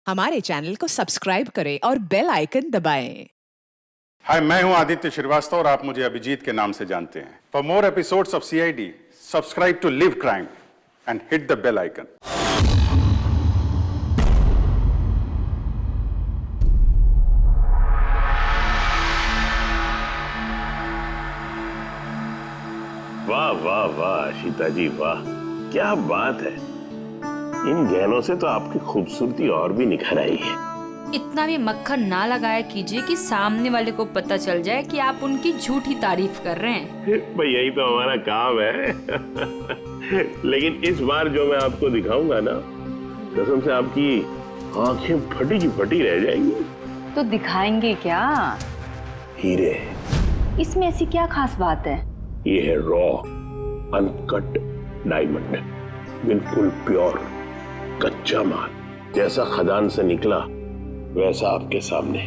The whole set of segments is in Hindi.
हमारे चैनल को सब्सक्राइब करें और बेल आइकन दबाएं। हाय, मैं हूं आदित्य श्रीवास्तव और आप मुझे अभिजीत के नाम से जानते हैं। For more episodes of CID, subscribe to Live Crime and hit the bell icon. वाह वाह वाह सीता जी, वाह क्या बात है। इन गहनों से तो आपकी खूबसूरती और भी निखर आई है। इतना भी मक्खन ना लगाया कीजिए कि सामने वाले को पता चल जाए कि आप उनकी झूठी तारीफ कर रहे हैं। भाई यही तो हमारा काम है। लेकिन इस बार जो मैं आपको दिखाऊंगा ना, कसम से आपकी आंखें फटी की फटी रह जाएंगी। तो दिखाएंगे क्या? हीरे। इसमें ऐसी क्या खास बात है? ये है रॉ अनकट डायमंड, बिल्कुल प्योर कच्चा माल, जैसा खदान से निकला वैसा आपके सामने।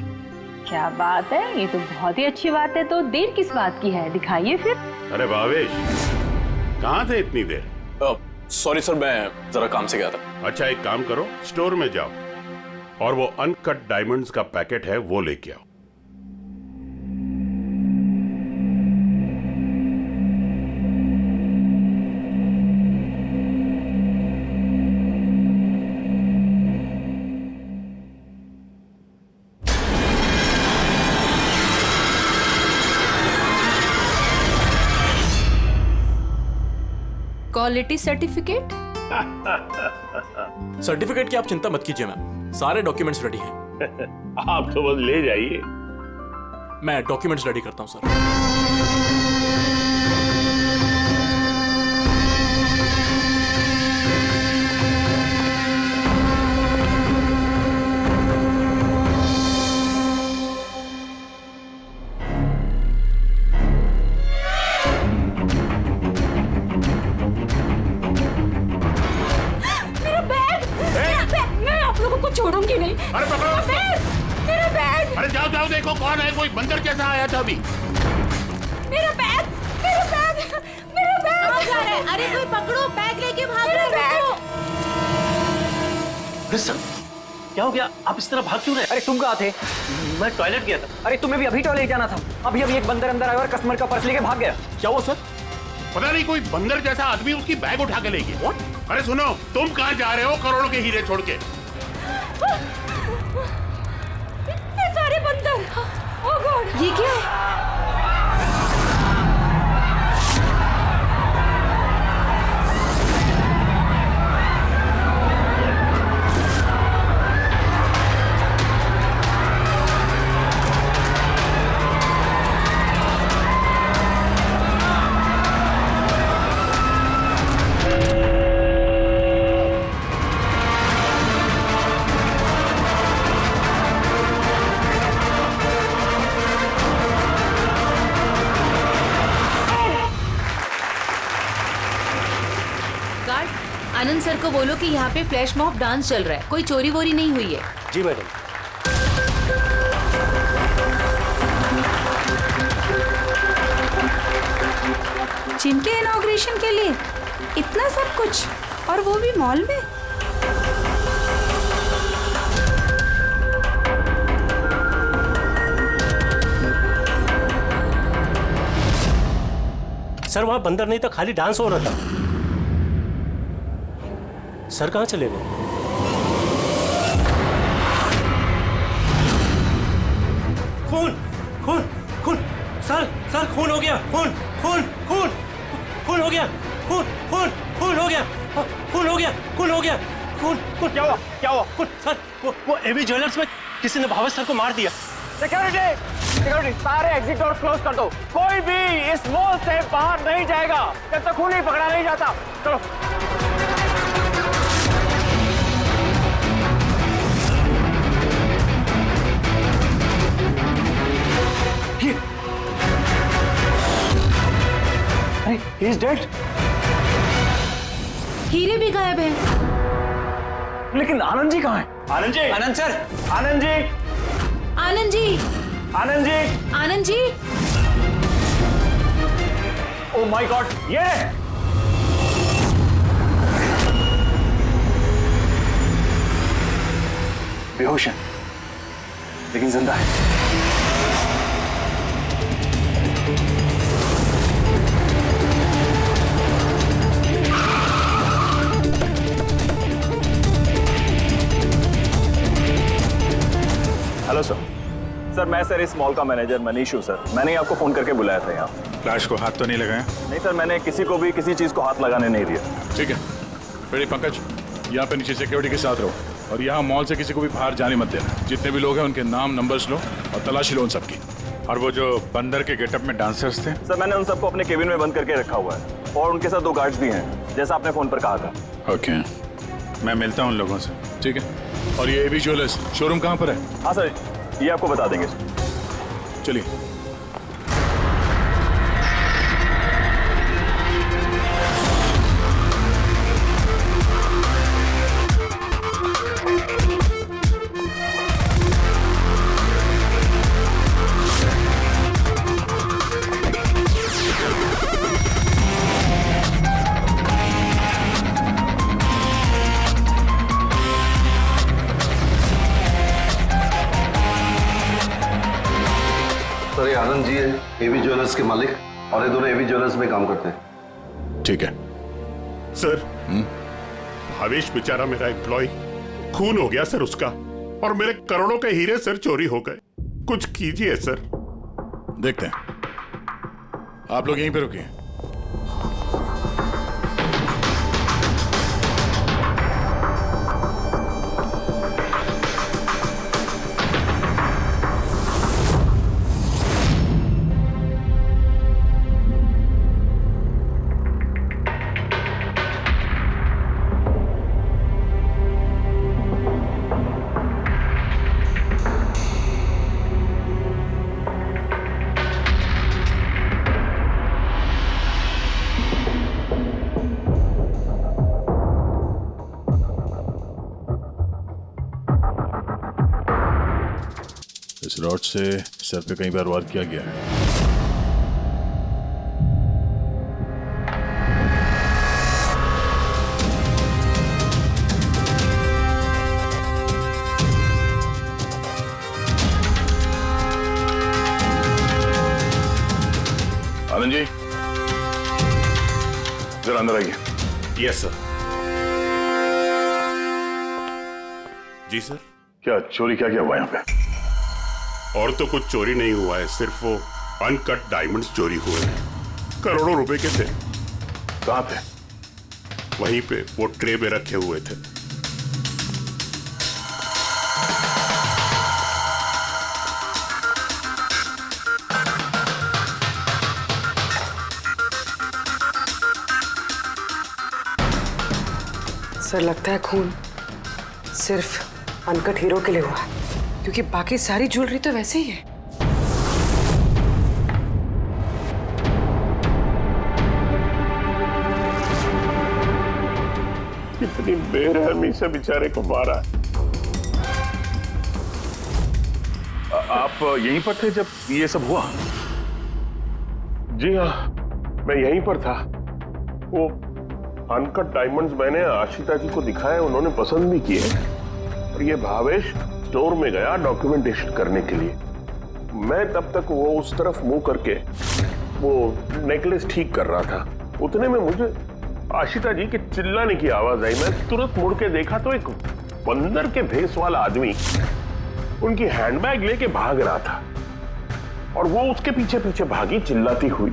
क्या बात है, ये तो बहुत ही अच्छी बात है। तो देर किस बात की है, दिखाइए फिर। अरे भावेश, कहाँ थे इतनी देर? सॉरी सर, मैं जरा काम से गया था। अच्छा एक काम करो, स्टोर में जाओ और वो अनकट डायमंड्स का पैकेट है वो लेके आओ। Quality certificate? सर्टिफिकेट की आप चिंता मत कीजिए मैम, सारे डॉक्यूमेंट्स रेडी हैं। आप तो बस ले जाइए। मैं डॉक्यूमेंट्स रेडी करता हूं सर। छोड़ूंगी नहीं। अरे पकड़ो मेरा बैग। अरे जाओ जाओ, देखो कौन है, कोई बंदर कैसा आया था अभी। मेरा बैग। कहाँ जा रहे हैं? अरे कोई पकड़ो, बैग लेके भाग रहे हैं। अरे सर, क्या हो गया? आप इस तरह भाग क्यों रहे? अरे तुम कहाँ थे? मैं टॉयलेट गया था। अरे तुम्हें भी अभी टॉयलेट जाना था। अभी एक बंदर अंदर आया और कस्टमर का पर्स लेके भाग गया। क्या हुआ सर? पता नहीं, कोई बंदर जैसा आदमी उसकी बैग उठा के ले गया। अरे सुनो, तुम कहाँ जा रहे हो करोड़ों के हीरे छोड़ के? इतने सारे बंदर। ओह गॉड, ये क्या है? आनंद सर को बोलो कि यहाँ पे फ्लैश मॉब डांस चल रहा है, कोई चोरी वोरी नहीं हुई है। जी मैडम। जिम के इनॉग्रेशन के लिए इतना सब कुछ, और वो भी मॉल में। सर वहां बंदर नहीं था, खाली डांस हो रहा था। सर कहाँ चले गए? खून खून खून, सर खून हो गया। खून खून खून खून हो गया। खून खून खून हो गया। खून हो गया। खून हो गया। खून खून क्या हुआ? खून सर, वो एवी ज्वेलर्स में किसी ने भावेश सर को मार दिया। सिक्योरिटी, सारे एग्जिट डोर क्लोज कर दो। कोई भी इस मॉल से बाहर नहीं जाएगा जब तक खून नहीं पकड़ा नहीं जाता। चलो। He is dead. हीरे भी गायब हैं। लेकिन आनंद जी कहाँ हैं? Anand ji, Anand sir, Anand ji, Anand ji, Anand ji, Anand ji. Oh my God, ये बेहोश है लेकिन जिंदा है। Hello sir. सर मैं सर इस मॉल का मैनेजर मनीष हूँ सर। मैंने ही आपको फोन करके बुलाया था यहाँ। फ्लैश को हाथ तो नहीं लगाया? नहीं सर, मैंने किसी को भी किसी चीज को हाथ लगाने नहीं दिया। ठीक है, फिर पंकज यहाँ पे नीचे सिक्योरिटी के साथ रहो और यहाँ मॉल से किसी को भी बाहर जाने मत देना। जितने भी लोग हैं उनके नाम नंबर्स लो और तलाशी लो उन सबकी। और वो जो बंदर के गेटअप में डांसर्स थे? सर मैंने उन सबको अपने केबिन में बंद करके रखा हुआ है और उनके साथ 2 गार्ड्स भी हैं, जैसा आपने फोन पर कहा था। ओके, मैं मिलता हूँ उन लोगों से। ठीक है। और ये एबी ज्वेलर्स शोरूम कहाँ पर है? हाँ सर, ये आपको बता देंगे। चलिए। सर ये आनंद जी है, एवी ज्वेलर्स के मालिक, और ये दोनों एवी ज्वेलर्स में काम करते हैं। ठीक है सर। भावेश बेचारा मेरा एम्प्लॉय, खून हो गया सर उसका, और मेरे करोड़ों के हीरे सर चोरी हो गए। कुछ कीजिए सर। देखते हैं। आप लोग यहीं पे रुकिए। इस रॉड से सर पे कई बार वार किया गया है। आनंद जी जरा अंदर आइए। Yes sir. जी सर। क्या चोरी क्या हुआ यहाँ पे? और तो कुछ चोरी नहीं हुआ है, सिर्फ वो अनकट डायमंड्स चोरी हुए हैं। करोड़ों रुपए के थे। कहाँ थे? वहीं पे वो ट्रे में रखे हुए थे। सर लगता है खून सिर्फ अनकट हीरो के लिए हुआ है, क्योंकि बाकी सारी ज्वेलरी तो वैसे ही है। कितनी बेरहमी से बेचारे को मारा है। आप यहीं पर थे जब ये सब हुआ? जी हाँ, मैं यहीं पर था। वो अनकट डायमंड्स मैंने आशिता जी को दिखाए, उन्होंने पसंद भी किए। और ये भावेश स्टोर में गया डॉक्यूमेंटेशन करने के लिए। मैं तब तक वो उस तरफ मुंह करके वो नेकलेस ठीक कर रहा था। उतने में मुझे आशिता जी के चिल्लाने की आवाज आई। मैं तुरंत मुड़ के देखा तो एक बंदर के भेस वाला आदमी उनकी हैंडबैग लेके भाग रहा था और वो उसके पीछे पीछे भागी चिल्लाती हुई।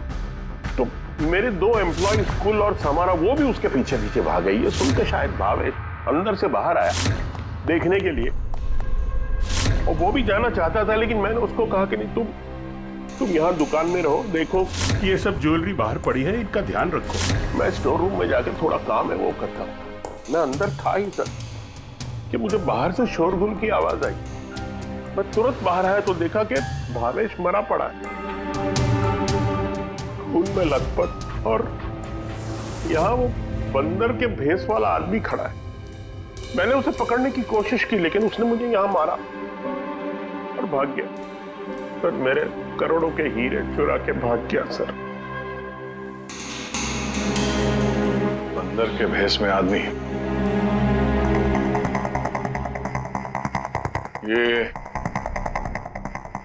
तो मेरे 2 एम्प्लॉय कुल और समारा वो भी उसके पीछे पीछे भाग गई। ये सुनकर शायद भावेश अंदर से बाहर आया देखने के लिए, और वो भी जाना चाहता था, लेकिन मैंने उसको कहा कि नहीं, तुम यहाँ दुकान में रहो, देखो ये सब ज्वेलरी बाहर पड़ी है, इनका ध्यान रखो। मैं स्टोर रूम में जाकर थोड़ा काम है वो करता हूँ। मैं अंदर था ही सर कि मुझे बाहर से शोरगुल की आवाज आई। मैं तुरंत बाहर आया तो देखा कि भावेश मरा पड़ा है, खून में लथपथ, और यहाँ वो बंदर के भेस वाला आदमी खड़ा है। मैंने उसे पकड़ने की कोशिश की, लेकिन उसने मुझे यहाँ मारा और भाग गया। सर मेरे करोड़ों के हीरे चुरा के भाग गया सर। बंदर के भेस में आदमी। ये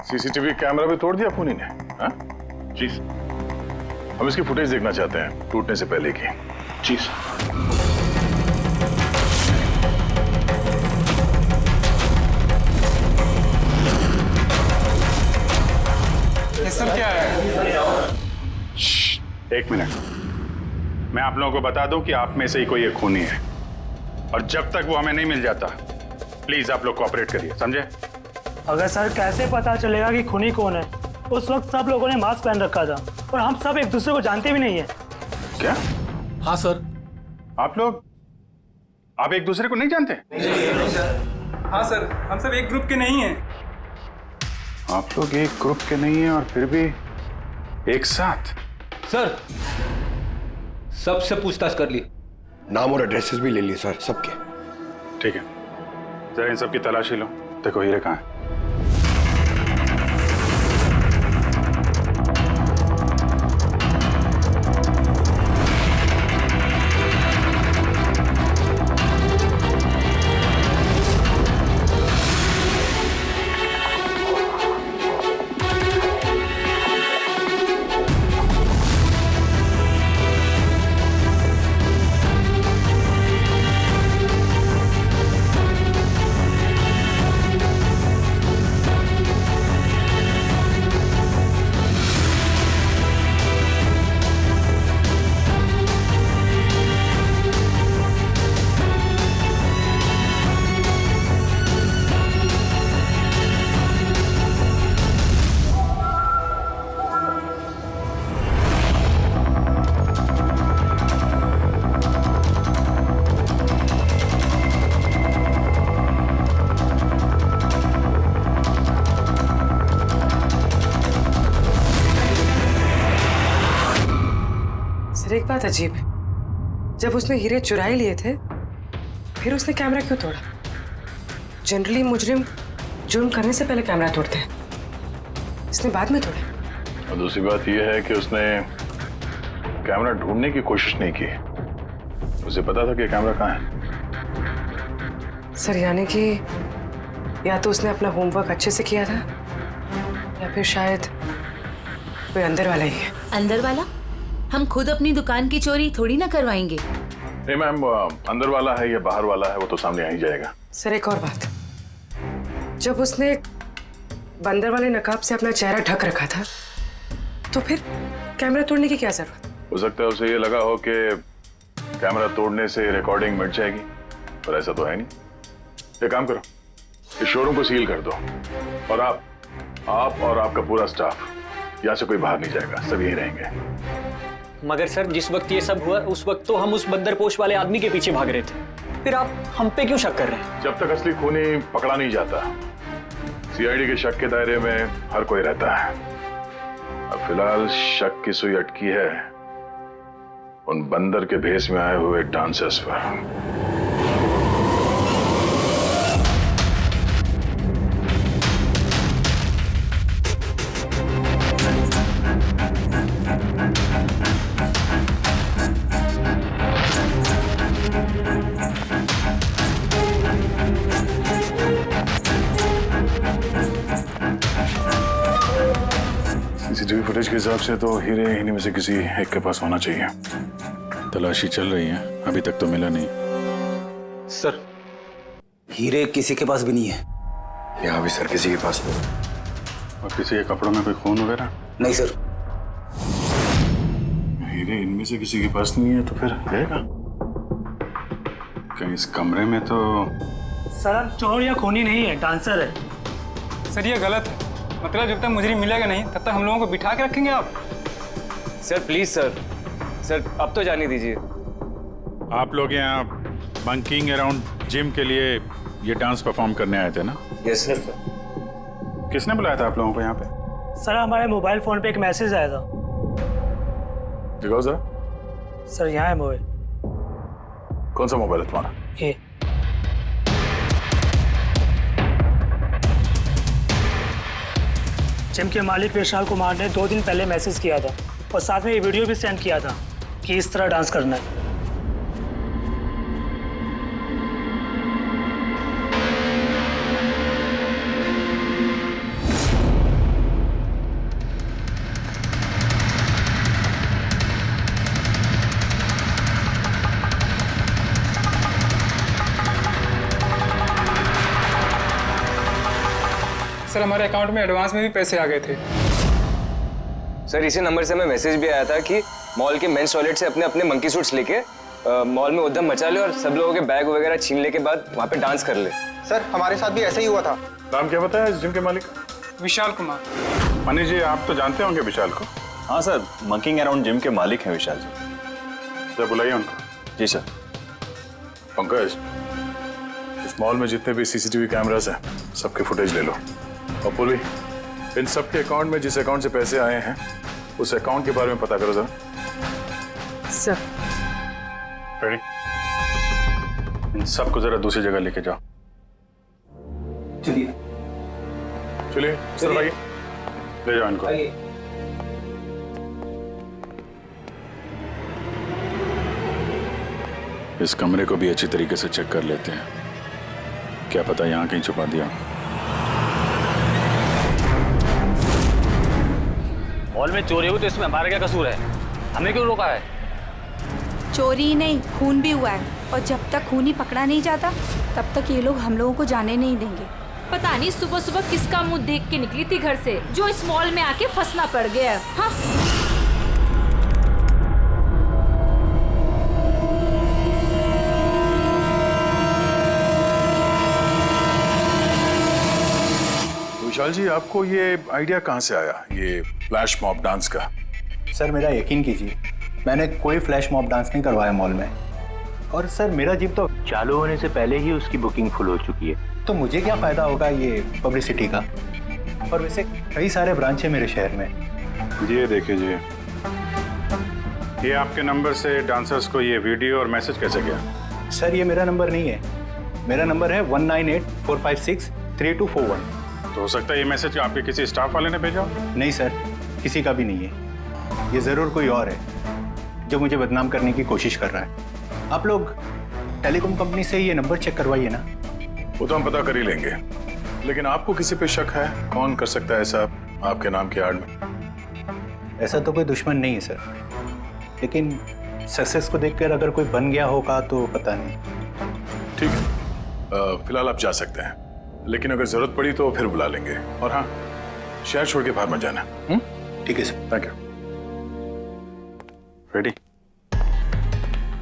सीसीटीवी कैमरा भी तोड़ दिया खूनी ने? हाँ? जी हम इसकी फुटेज देखना चाहते हैं टूटने से पहले की। जी सर क्या है? एक मिनट, मैं आप लोगों को बता दूं कि आप में से ही कोई एक खूनी है, और जब तक वो हमें नहीं मिल जाता प्लीज आप लोग कोऑपरेट करिए, समझे? अगर सर कैसे पता चलेगा कि खूनी कौन है? उस वक्त सब लोगों ने मास्क पहन रखा था और हम सब एक दूसरे को जानते भी नहीं है। क्या? हाँ सर। आप एक दूसरे को नहीं जानते? हाँ सर, हम सब एक ग्रुप के नहीं हैं। आप लोग एक ग्रुप के नहीं हैं और फिर भी एक साथ? सर सबसे पूछताछ कर ली, नाम और एड्रेसेस भी ले लिए सर सबके। ठीक है, जरा इन सबकी तलाशी लो, देखो हीरे कहाँ है। एक बात अजीब है, जब उसने हीरे चुरा ही लिए थे फिर उसने कैमरा क्यों तोड़ा? जनरली मुजरिम जुर्म करने से पहले कैमरा तोड़ते हैं, इसने बाद में तोड़ा। और दूसरी बात यह है कि उसने कैमरा ढूंढने की कोशिश नहीं की, उसे पता था कि कैमरा कहाँ है। सर यानी कि या तो उसने अपना होमवर्क अच्छे से किया था या फिर शायद कोई अंदर वाला ही है। अंदर वाला? हम खुद अपनी दुकान की चोरी थोड़ी ना करवाएंगे। नहीं मैम, अंदर वाला है या बाहर वाला है वो तो सामने आ ही जाएगा। सर एक और बात, जब उसने बंदर वाले नकाब से अपना चेहरा ढक रखा था तो फिर कैमरा तोड़ने की क्या जरूरत? हो सकता है उसे ये लगा हो कि कैमरा तोड़ने से रिकॉर्डिंग मिट जाएगी, पर ऐसा तो है नहीं। एक काम करो, इस शोरूम को सील कर दो और आप और आपका पूरा स्टाफ यहाँ से कोई बाहर नहीं जाएगा, सब यहीं रहेंगे। मगर सर जिस वक्त ये सब हुआ उस वक्त तो हम उस बंदरपोश वाले आदमी के पीछे भाग रहे थे, फिर आप हम पे क्यों शक कर रहे हैं? जब तक असली खूनी पकड़ा नहीं जाता सीआईडी के शक के दायरे में हर कोई रहता है। अब फिलहाल शक की सुई अटकी है उन बंदर के भेष में आए हुए डांसर्स पर। सीसीटीवी फुटेज के हिसाब से तो हीरे इन्हीं में से किसी एक के पास होना चाहिए। तलाशी चल रही है, अभी तक तो मिला नहीं। सर हीरे किसी के पास भी नहीं है। यहाँ भी सर किसी के पास नहीं। और किसी के कपड़ों में कोई खून वगैरह? नहीं सर। हीरे इनमें से किसी के पास नहीं है तो फिर रहेगा कहीं इस कमरे में? तो सर चोर या खूनी नहीं है, डांसर है। सर ये गलत है, मतलब जब तक मुजरिम मिलेगा नहीं तब तक हम लोगों को बिठा के रखेंगे आप? सर प्लीज सर अब तो जाने दीजिए। आप लोग यहाँ बंकिंग अराउंड जिम के लिए ये डांस परफॉर्म करने आए थे ना? Yes sir. किसने बुलाया था आप लोगों को यहाँ पे? सर हमारे मोबाइल फोन पे एक मैसेज आया था। दिखाओ जरा। सर यहाँ है मोबाइल। कौन सा मोबाइल है तुम्हारा? ये जिम के मालिक विशाल कुमार ने 2 दिन पहले मैसेज किया था और साथ में ये वीडियो भी सेंड किया था कि इस तरह डांस करना है। सर हमारे अकाउंट में एडवांस में भी पैसे आ गए थे। सर इसी नंबर से हमें मैसेज भी आया था कि मॉल के मेंस टॉयलेट से अपने अपने मंकी सूट्स लेके मॉल में उद्यम मचा ले और सब लोगों के बैग वगैरह छीन ले के बाद वहाँ पे डांस कर ले। सर हमारे साथ भी ऐसा ही हुआ था। नाम क्या बताया इस जिम के मालिक? विशाल कुमार। मनीष जी आप तो जानते होंगे विशाल को? हाँ सर, मंकिंग अराउंड जिम के मालिक हैं विशाल जी। जब बुलाइए उनको। जी सर। पंकज, इस मॉल में जितने भी सीसीटीवी कैमरास हैं सबके फुटेज ले लो। और पूर्वी, इन सबके अकाउंट में जिस अकाउंट से पैसे आए हैं उस अकाउंट के बारे में पता करो जरा। सर। रेडी? इन सबको जरा दूसरी जगह लेके जाओ। चलिए चलिए सर, भाई ले जाओ इनको। इस कमरे को भी अच्छी तरीके से चेक कर लेते हैं, क्या पता यहाँ कहीं छुपा दिया। मॉल में चोरी हुई तो इसमें हमारा क्या कसूर है? हमने क्यों रोका है? चोरी नहीं, खून भी हुआ है और जब तक खून ही पकड़ा नहीं जाता तब तक ये लोग हम लोगों को जाने नहीं देंगे। पता नहीं सुबह सुबह किसका मुंह देख के निकली थी घर से जो इस मॉल में आके फंसना पड़ गया। हाँ विशाल जी, आपको ये आइडिया कहाँ से आया, ये फ्लैश मॉब डांस का? सर मेरा यकीन कीजिए, मैंने कोई फ्लैश मॉब डांस नहीं करवाया मॉल में। और सर मेरा जिम तो चालू होने से पहले ही उसकी बुकिंग फुल हो चुकी है, तो मुझे क्या फायदा होगा ये पब्लिसिटी का। और वैसे कई सारे ब्रांच है मेरे शहर में। ये देखिए जी, ये आपके नंबर से डांसर्स को ये वीडियो और मैसेज कैसे गया? सर ये मेरा नंबर नहीं है, मेरा नंबर है 1984563241। तो हो सकता है ये मैसेज आपके किसी स्टाफ वाले ने भेजा? नहीं सर, किसी का भी नहीं है। ये जरूर कोई और है जो मुझे बदनाम करने की कोशिश कर रहा है। आप लोग टेलीकॉम कंपनी से ये नंबर चेक करवाइए ना। वो तो हम पता कर ही लेंगे, लेकिन आपको किसी पे शक है? कौन कर सकता है ऐसा आपके नाम की आड़ में? ऐसा तो कोई दुश्मन नहीं है सर, लेकिन सक्सेस को देखकर अगर कोई बन गया होगा तो पता नहीं। ठीक है, फिलहाल आप जा सकते हैं, लेकिन अगर जरूरत पड़ी तो फिर बुला लेंगे। और हाँ, शहर छोड़ के बाहर मत जाना। ठीक है सर। Thank you. रेडी?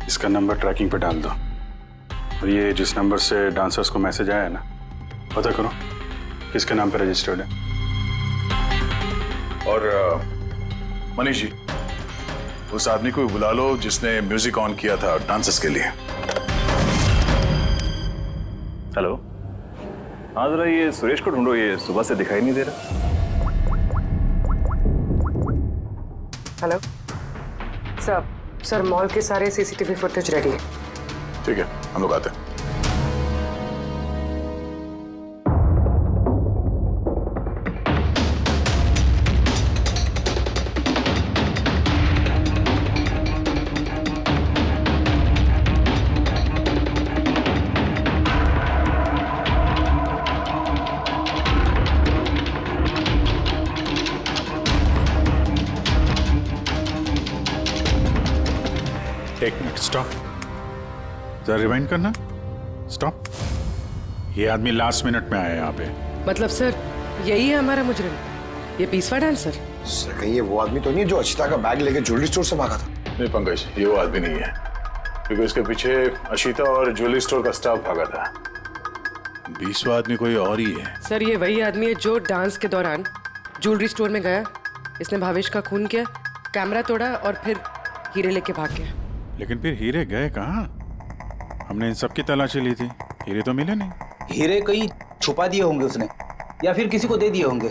इसका नंबर ट्रैकिंग पे डाल दो और ये जिस नंबर से डांसर्स को मैसेज आया है ना, पता करो किसके नाम पे रजिस्टर्ड है। और मनीष जी, उस आदमी को बुला लो जिसने म्यूजिक ऑन किया था डांसर्स के लिए। हेलो, हाँ जरा ये सुरेश को ढूंढो, ये सुबह से दिखाई नहीं दे रहा। हेलो सर, मॉल के सारे सीसीटीवी फुटेज रेडी है। ठीक है, हम लोग आते हैं। एक मिनट, स्टॉप, जरा रिवाइंड करना। स्टॉप। ये आदमी लास्ट मिनट में आया यहाँ पे। मतलब सर यही है हमारा मुजरिम, ये पीसवा डांसर? सर कहीं ये वो आदमी तो नहीं जो अचिता का बैग लेके ज्वेलरी स्टोर से भागा था? नहीं पंकज, ये वो आदमी नहीं है, क्योंकि उसके पीछे अशिता और ज्वेलरी स्टोर का स्टाफ भागा था। 20वां आदमी कोई और ही है। सर ये वही आदमी है जो डांस के दौरान ज्वेलरी स्टोर में गया, इसने भावेश का खून किया, कैमरा तोड़ा और फिर हीरे लेके भाग गया। लेकिन फिर हीरे गए कहाँ? हमने इन सब की तलाशी ली थी, हीरे तो मिले नहीं। हीरे कहीं छुपा दिए होंगे उसने, या फिर किसी को दे दिए होंगे।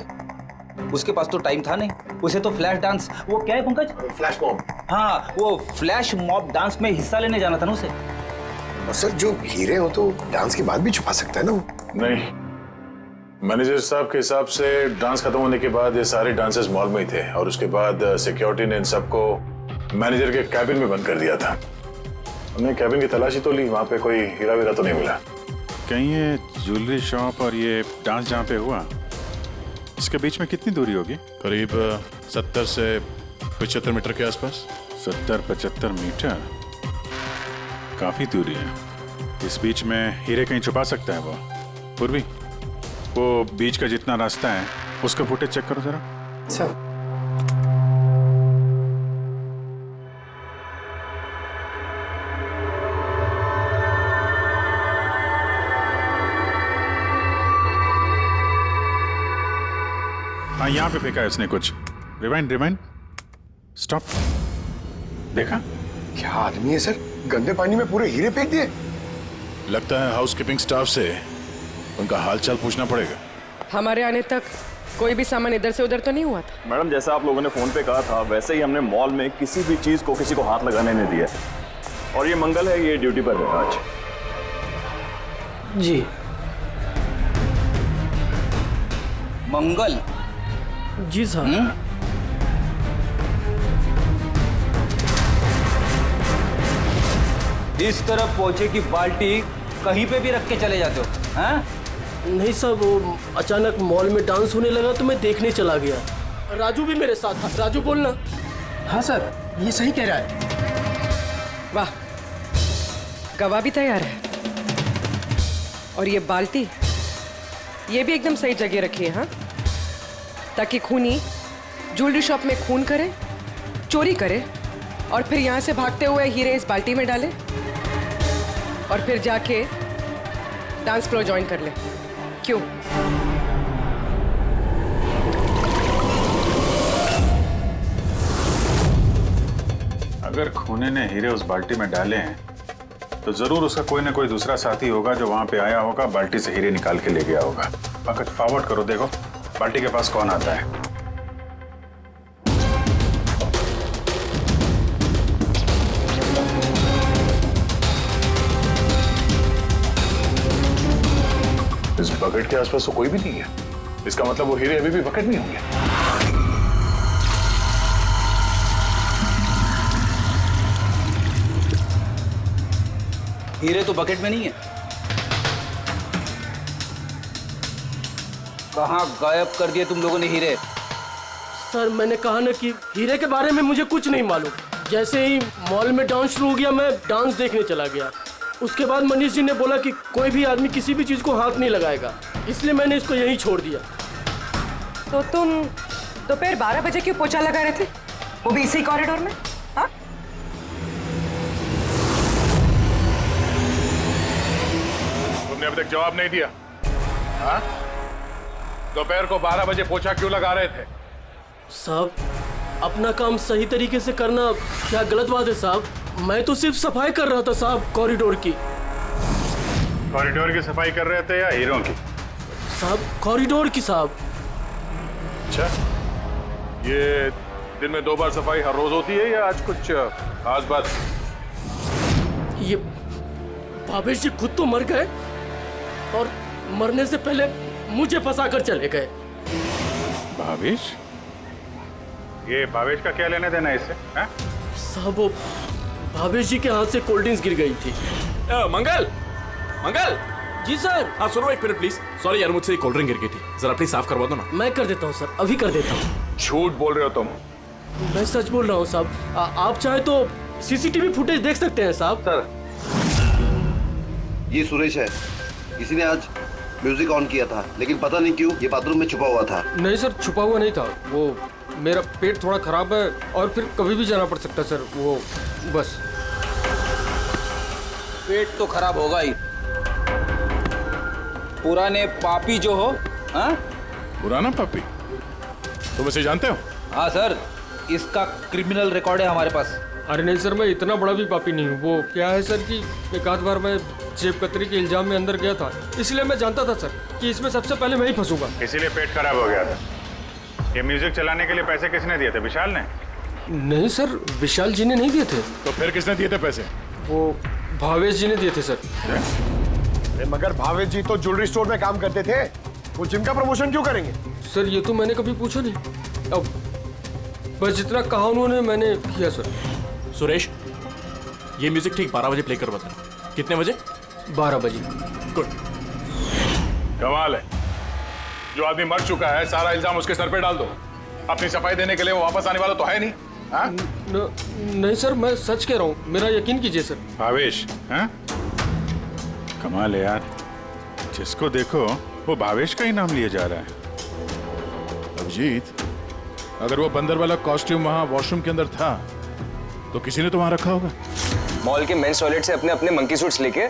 उसके पास तो टाइम था नहीं, उसे तो फ्लैश डांस, वो क्या है पंकज? Flash mob. हाँ, वो फ्लैश मॉब डांस में हिस्सा लेने जाना था ना उसे। और सर जो हीरे हो तो डांस के बाद भी छुपा सकता है ना वो? नहीं, मैनेजर साहब के हिसाब से डांस खत्म होने के बाद ये सारे डांसर्स मॉल में ही थे और उसके बाद सिक्योरिटी ने इन सबको मैनेजर के कैबिन में बंद कर दिया था। हमने कैबिन की तलाशी तो ली, वहां पे कोई हीरा वीरा तो नहीं मिला। कहीं ये ज्वेलरी शॉप और ये डांस जहाँ पे हुआ, इसके बीच में कितनी दूरी होगी? करीब 70 से 75 मीटर के आसपास। 70-75 मीटर, काफी दूरी है। इस बीच में हीरे कहीं छुपा सकता है वो। पूर्वी, वो बीच का जितना रास्ता है उसका फुटेज चेक करो जरा। अच्छा। हाँ, यहाँ पे फेंका है उसने कुछ। Rewind rewind, stop. देखा? क्या आदमी है सर, गंदे पानी में पूरे हीरे फेंक दिए। लगता है हाउसकीपिंग स्टाफ से उनका हालचाल पूछना पड़ेगा। हमारे आने तक कोई भी सामान इधर से उधर तो नहीं हुआ था। मैडम, जैसा आप लोगों ने फोन पे कहा था वैसे ही हमने मॉल में किसी भी चीज को किसी को हाथ लगाने नहीं दिया। और ये मंगल है, ये ड्यूटी पर है आज। जी। मंगल? जी सर। इस तरफ पहुंचे कि बाल्टी कहीं पे भी रख के चले जाते हो, हैं? नहीं सर, वो अचानक मॉल में डांस होने लगा तो मैं देखने चला गया। राजू भी मेरे साथ था। राजू बोलना। हाँ सर, ये सही कह रहा है। वाह, गवाह भी तैयार है। और ये बाल्टी, ये भी एकदम सही जगह रखी है। हाँ, ताकि खूनी ज्वेलरी शॉप में खून करे, चोरी करे और फिर यहाँ से भागते हुए हीरे इस बाल्टी में डाले और फिर जाके डांस फ्लोर ज्वाइन कर ले। क्यों? अगर खूनी ने हीरे उस बाल्टी में डाले हैं तो जरूर उसका कोई ना कोई दूसरा साथी होगा जो वहां पे आया होगा, बाल्टी से हीरे निकाल के ले गया होगा। पकड़ फॉरवर्ड करो, देखो बाल्टी के पास कौन आता है। इस बकेट के आसपास तो कोई भी नहीं है। इसका मतलब वो हीरे अभी भी बकेट में होंगे। हीरे तो बकेट में नहीं है। कहाँ गायब कर दिए तुम लोगों ने हीरे? सर, मैंने कहा ना कि हीरे के बारे में मुझे कुछ नहीं मालूम। जैसे ही मॉल में डांस शुरू हो गया मैं डांस देखने चला गया। उसके बाद मनीष जी ने बोला कि कोई भी आदमी किसी भी चीज को हाथ नहीं लगाएगा, इसलिए मैंने इसको यहीं छोड़ दिया। तो तुम दोपहर 12 बजे क्यों पोछा लगा रहे थे, वो भी इसी कॉरिडोर में? हाँ, तुमने अभी तक जवाब नहीं दिया। हाँ, दोपहर को 12 बजे पोछा क्यों लगा रहे थे? साहब, अपना काम सही तरीके से करना क्या गलत बात है साहब? मैं तो सिर्फ सफाई कर रहा था साहब, कॉरिडोर की। कॉरिडोर की सफाई कर रहे थे या हीरों की? साहब, कॉरिडोर की साहब। अच्छा, ये दिन में 2 बार सफाई हर रोज होती है या आज कुछ खास बात? ये भावेश जी खुद तो मर गए और मरने से पहले मुझे फंसाकर चले गए। भावेश? ये भावेश का क्या लेना देना इससे? साहब, वो भावेश जी के हाथ से कोल्ड ड्रिंक्स गिर गई थी। मंगल, मंगल। जी सर। हाँ सुनो एक मिनट प्लीज। सॉरी यार, मुझसे कोल्ड ड्रिंक गिर गई थी, जरा प्लीज साफ करवा दो ना। मैं कर देता हूँ सर, अभी कर देता हूँ। झूठ बोल रहे हो तुम? मैं सच बोल रहा हूँ साहब। आप चाहे तो सीसीटीवी फुटेज देख सकते हैं साहब। सर, ये सुरेश है। किसी ने आज म्यूजिक ऑन किया था, लेकिन पता नहीं क्यों ये बाथरूम में छुपा हुआ था। नहीं सर, छुपा हुआ नहीं था। वो मेरा पेट थोड़ा खराब है और फिर कभी भी जाना पड़ सकता सर, वो बस। पेट तो खराब होगा ही। पुराने पापी जो हो। हाँ, पुराना पापी? तुम इसे जानते हो? हाँ सर, इसका क्रिमिनल रिकॉर्ड है हमारे पास। अरे नहीं सर, मैं इतना बड़ा भी पापी नहीं हूँ। वो क्या है सर कि एक आध बार मैं जेब कतरी के इल्जाम में अंदर गया था, इसलिए मैं जानता था सर कि इसमें सबसे पहले मैं ही फंसूंगा। इसीलिए पेट खराब हो गया था। ये म्यूजिक चलाने के लिए पैसे किसने दिए थे? विशाल ने? नहीं सर, विशाल जी ने नहीं दिए थे। तो फिर किसने दिए थे पैसे? वो भावेश जी ने दिए थे सर। मगर भावेश जी तो ज्वेलरी स्टोर में काम करते थे, वो जिम का प्रमोशन क्यों करेंगे? सर ये तो मैंने कभी पूछा नहीं। अब बस जितना कहा उन्होंने मैंने किया सर। सुरेश, ये म्यूजिक ठीक 12 बजे प्ले करवा देना। कितने बजे? 12 बजे। गुड। कमाल है, जो आदमी मर चुका है सारा इल्जाम उसके सर पे डाल दो। अपनी सफाई देने के लिए वो वापस आने वाला तो है नहीं। नहीं सर, मैं सच कह रहा हूँ, मेरा यकीन कीजिए सर। भावेश, हाँ? कमाल है यार, जिसको देखो वो भावेश का ही नाम लिया जा रहा है। अभिजीत, अगर वो बंदर वाला कॉस्ट्यूम वहां वॉशरूम के अंदर था तो किसी ने तो वहां रखा होगा। मॉल के मेंस टॉयलेट से अपने अपने मंकी सूट्स लेके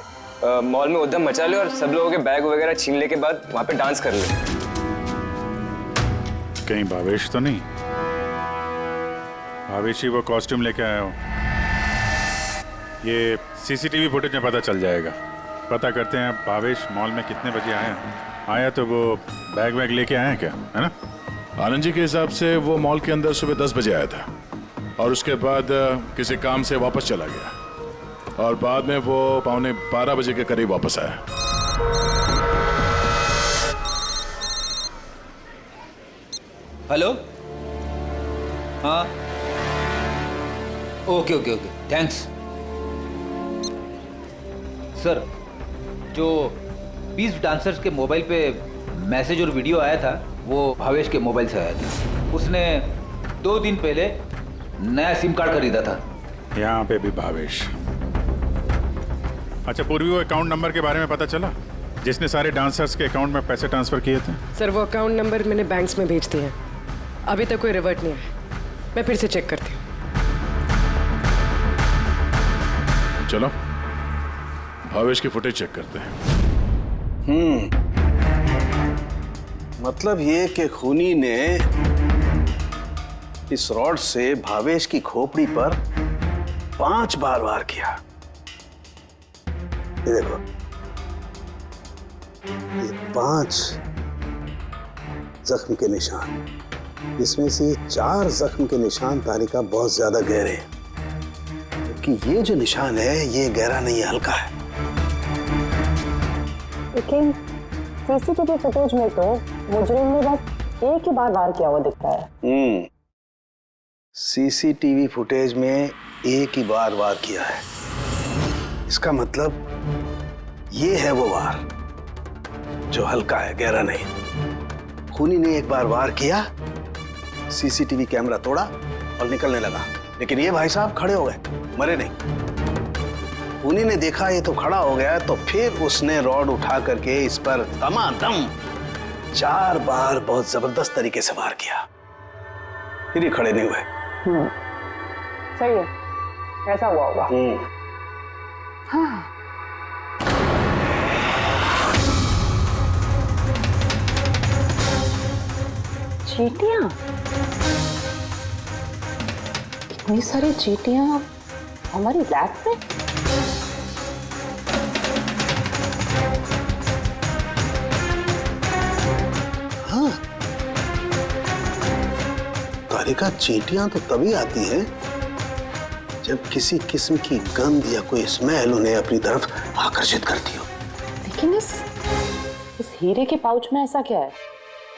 मॉल में उद्यम मचा ले और सब लोगों के बैग वगैरह छीन ले के बाद वहां पे डांस कर ले। कहीं भावेश तो नहीं? भावेश ही वो कॉस्ट्यूम लेके आया हो। ये सीसीटीवी फुटेज में पता चल जाएगा। पता करते हैं भावेश मॉल में कितने बजे आया तो वो बैग वैग लेके आया क्या, है ना? आनंद जी के हिसाब से वो मॉल के अंदर सुबह 10 बजे आया था और उसके बाद किसी काम से वापस चला गया और बाद में वो 11:15 बजे के करीब वापस आया। हेलो, हाँ, okay okay okay, thanks sir. जो 20 डांसर्स के मोबाइल पे मैसेज और वीडियो आया था वो भावेश के मोबाइल से आया था। उसने 2 दिन पहले नया सिम कार्ड खरीदा था। यहाँ पे भी भावेश। अच्छा पूर्वी, वो अकाउंट नंबर के बारे में पता चला जिसने सारे डांसर्स के अकाउंट में पैसे ट्रांसफर किए थे? सर वो अकाउंट नंबर मैंने बैंक्स में भेज दिए हैं, अभी तक कोई रिवर्ट नहीं है। मैं फिर से चेक करती हूँ। चलो भावेश की फुटेज चेक करते हैं। मतलब ये कि खूनी ने इस रॉड से भावेश की खोपड़ी पर 5 बार वार किया। ये देखो, ये 5 जख्म के निशान, इसमें से 4 जख्म के निशान तारिका बहुत ज्यादा गहरे हैं, क्योंकि ये जो निशान है ये गहरा नहीं है, हल्का है। लेकिन सीसीटीवी फुटेज में तो मुजरिम ने बस एक ही बार वार किया हुआ दिख रहा है। सीसीटीवी फुटेज में एक ही बार वार किया है, इसका मतलब ये है वो वार जो हल्का है, गहरा नहीं। खूनी ने एक बार वार किया, सीसीटीवी कैमरा तोड़ा और निकलने लगा, लेकिन ये भाई साहब खड़े हो गए, मरे नहीं। खूनी ने देखा ये तो खड़ा हो गया, तो फिर उसने रॉड उठा करके इस पर दमादम 4 बार बहुत जबरदस्त तरीके से वार किया, फिर ये खड़े नहीं हुए। सही है, ऐसा हुआ होगा। हाँ। चींटियां, इतनी सारी चींटियां हमारी लैब में? हाँ, तारिका, चींटियां तो तभी आती हैं जब किसी किस्म की गंध या कोई स्मेल उन्हें अपनी तरफ आकर्षित करती हो। लेकिन इस हीरे के पाउच में ऐसा क्या है,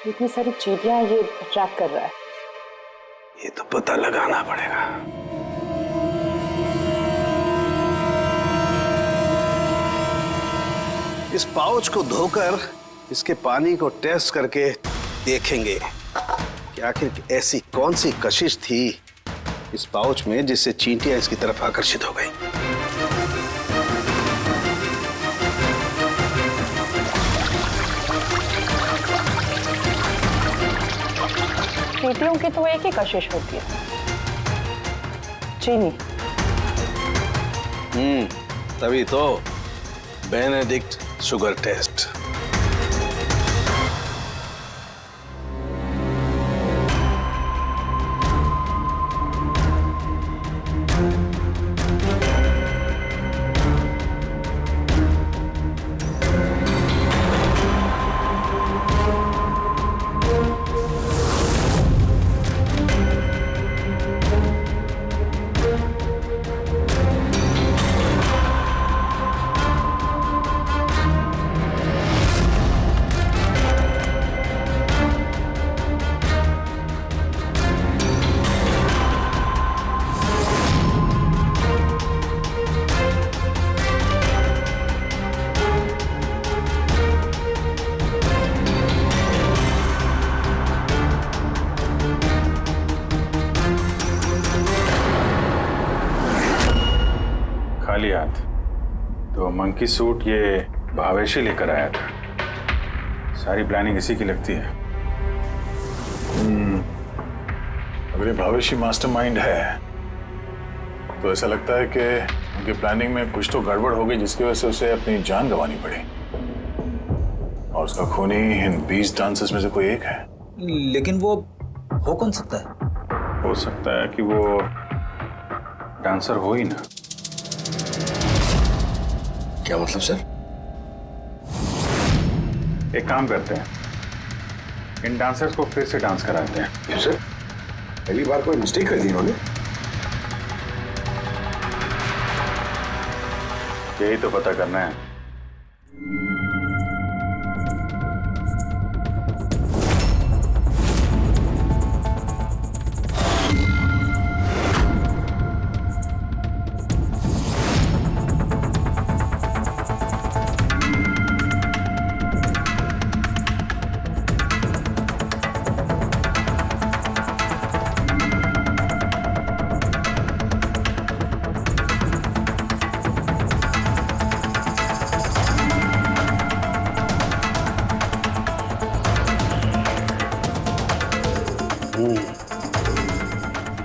इतनी सारी चींटियां ये अट्रैक्ट कर रहा है? ये तो पता लगाना पड़ेगा। इस पाउच को धोकर इसके पानी को टेस्ट करके देखेंगे कि आखिर ऐसी कौन सी कशिश थी इस पाउच में जिससे चींटियां इसकी तरफ आकर्षित हो गई। चींटियों की तो एक ही कशिश होती है, चीनी। तभी तो बेनेडिक्ट शुगर टेस्ट। खाली हाथ तो मंकी सूट ये भावेश ही लेकर आया था। सारी प्लानिंग इसी की लगती है। अगर ये भावेश ही मास्टरमाइंड है तो ऐसा लगता है कि उनकी प्लानिंग में कुछ तो गड़बड़ हो गई जिसकी वजह से उसे अपनी जान गंवानी पड़ी। और उसका खूनी इन 20 डांसर्स में से कोई एक है। लेकिन वो हो कौन सकता है? हो सकता है कि वो डांसर हो ही ना। क्या मतलब सर? एक काम करते हैं, इन डांसर्स को फिर से डांस कराते हैं। क्यों सर? पहली बार कोई मिस्टेक कर दी उन्होंने? यही तो पता करना है।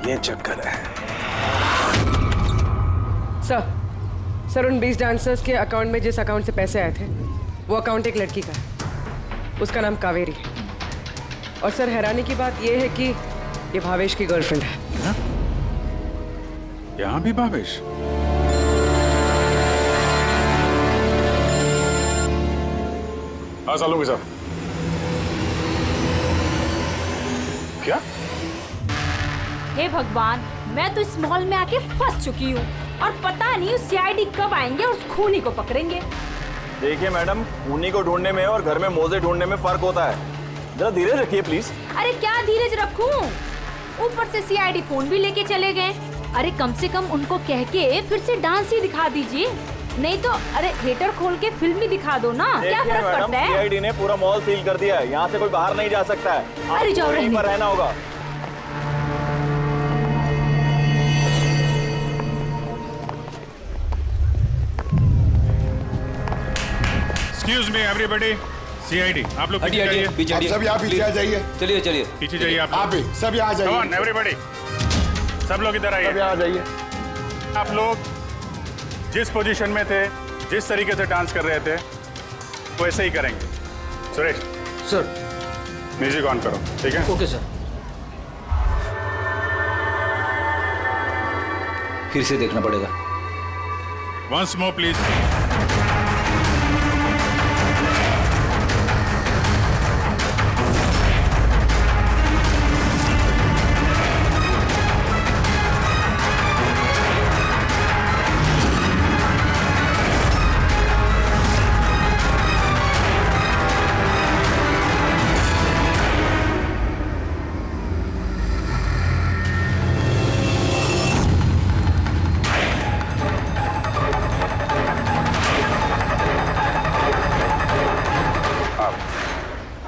ये चक्कर है। सर उन 20 डांसर्स के अकाउंट में जिस अकाउंट से पैसे आए थे वो अकाउंट एक लड़की का है, उसका नाम कावेरी है। और सर हैरानी की बात यह है कि ये भावेश की गर्लफ्रेंड है। यहाँ भी भावेश? हाँ सालों के साथ क्या? हे भगवान, मैं तो इस मॉल में आके फंस चुकी हूँ और पता नहीं उस सीआईडी कब आएंगे और उस खूनी को पकड़ेंगे। देखिए मैडम, खूनी को ढूंढने में और घर में मोजे ढूंढने में फर्क होता है। जरा धीरज रखिए प्लीज। अरे क्या धीरज रखूं? ऊपर से सीआईडी फोन भी लेके चले गए। अरे कम से कम उनको कह के फिर से डांस ही दिखा दीजिए, नहीं तो अरे थिएटर खोल के फिल्म ही दिखा दो ना। क्या फर्क पड़ता है? सीआईडी ने पूरा मॉल सील कर दिया है, यहाँ से कोई बाहर नहीं जा सकता है। अरे जाओ, यहीं पर रहना होगा। Excuse me everybody, CID, आप लोग पीछे जाइए। आप सब यहाँ पीछे आ जाइए। चलिए चलिए पीछे जाइए आप भी सब यहाँ जाइए। Come on everybody, सब लोग इधर आइए। सब यहाँ जाइए। आप लोग जिस पोजीशन में थे, जिस तरीके से डांस कर रहे थे, वैसे ही करेंगे। सुरेश सर, म्यूजिक ऑन करो, ठीक है? Okay sir. फिर से देखना पड़ेगा। Once more please.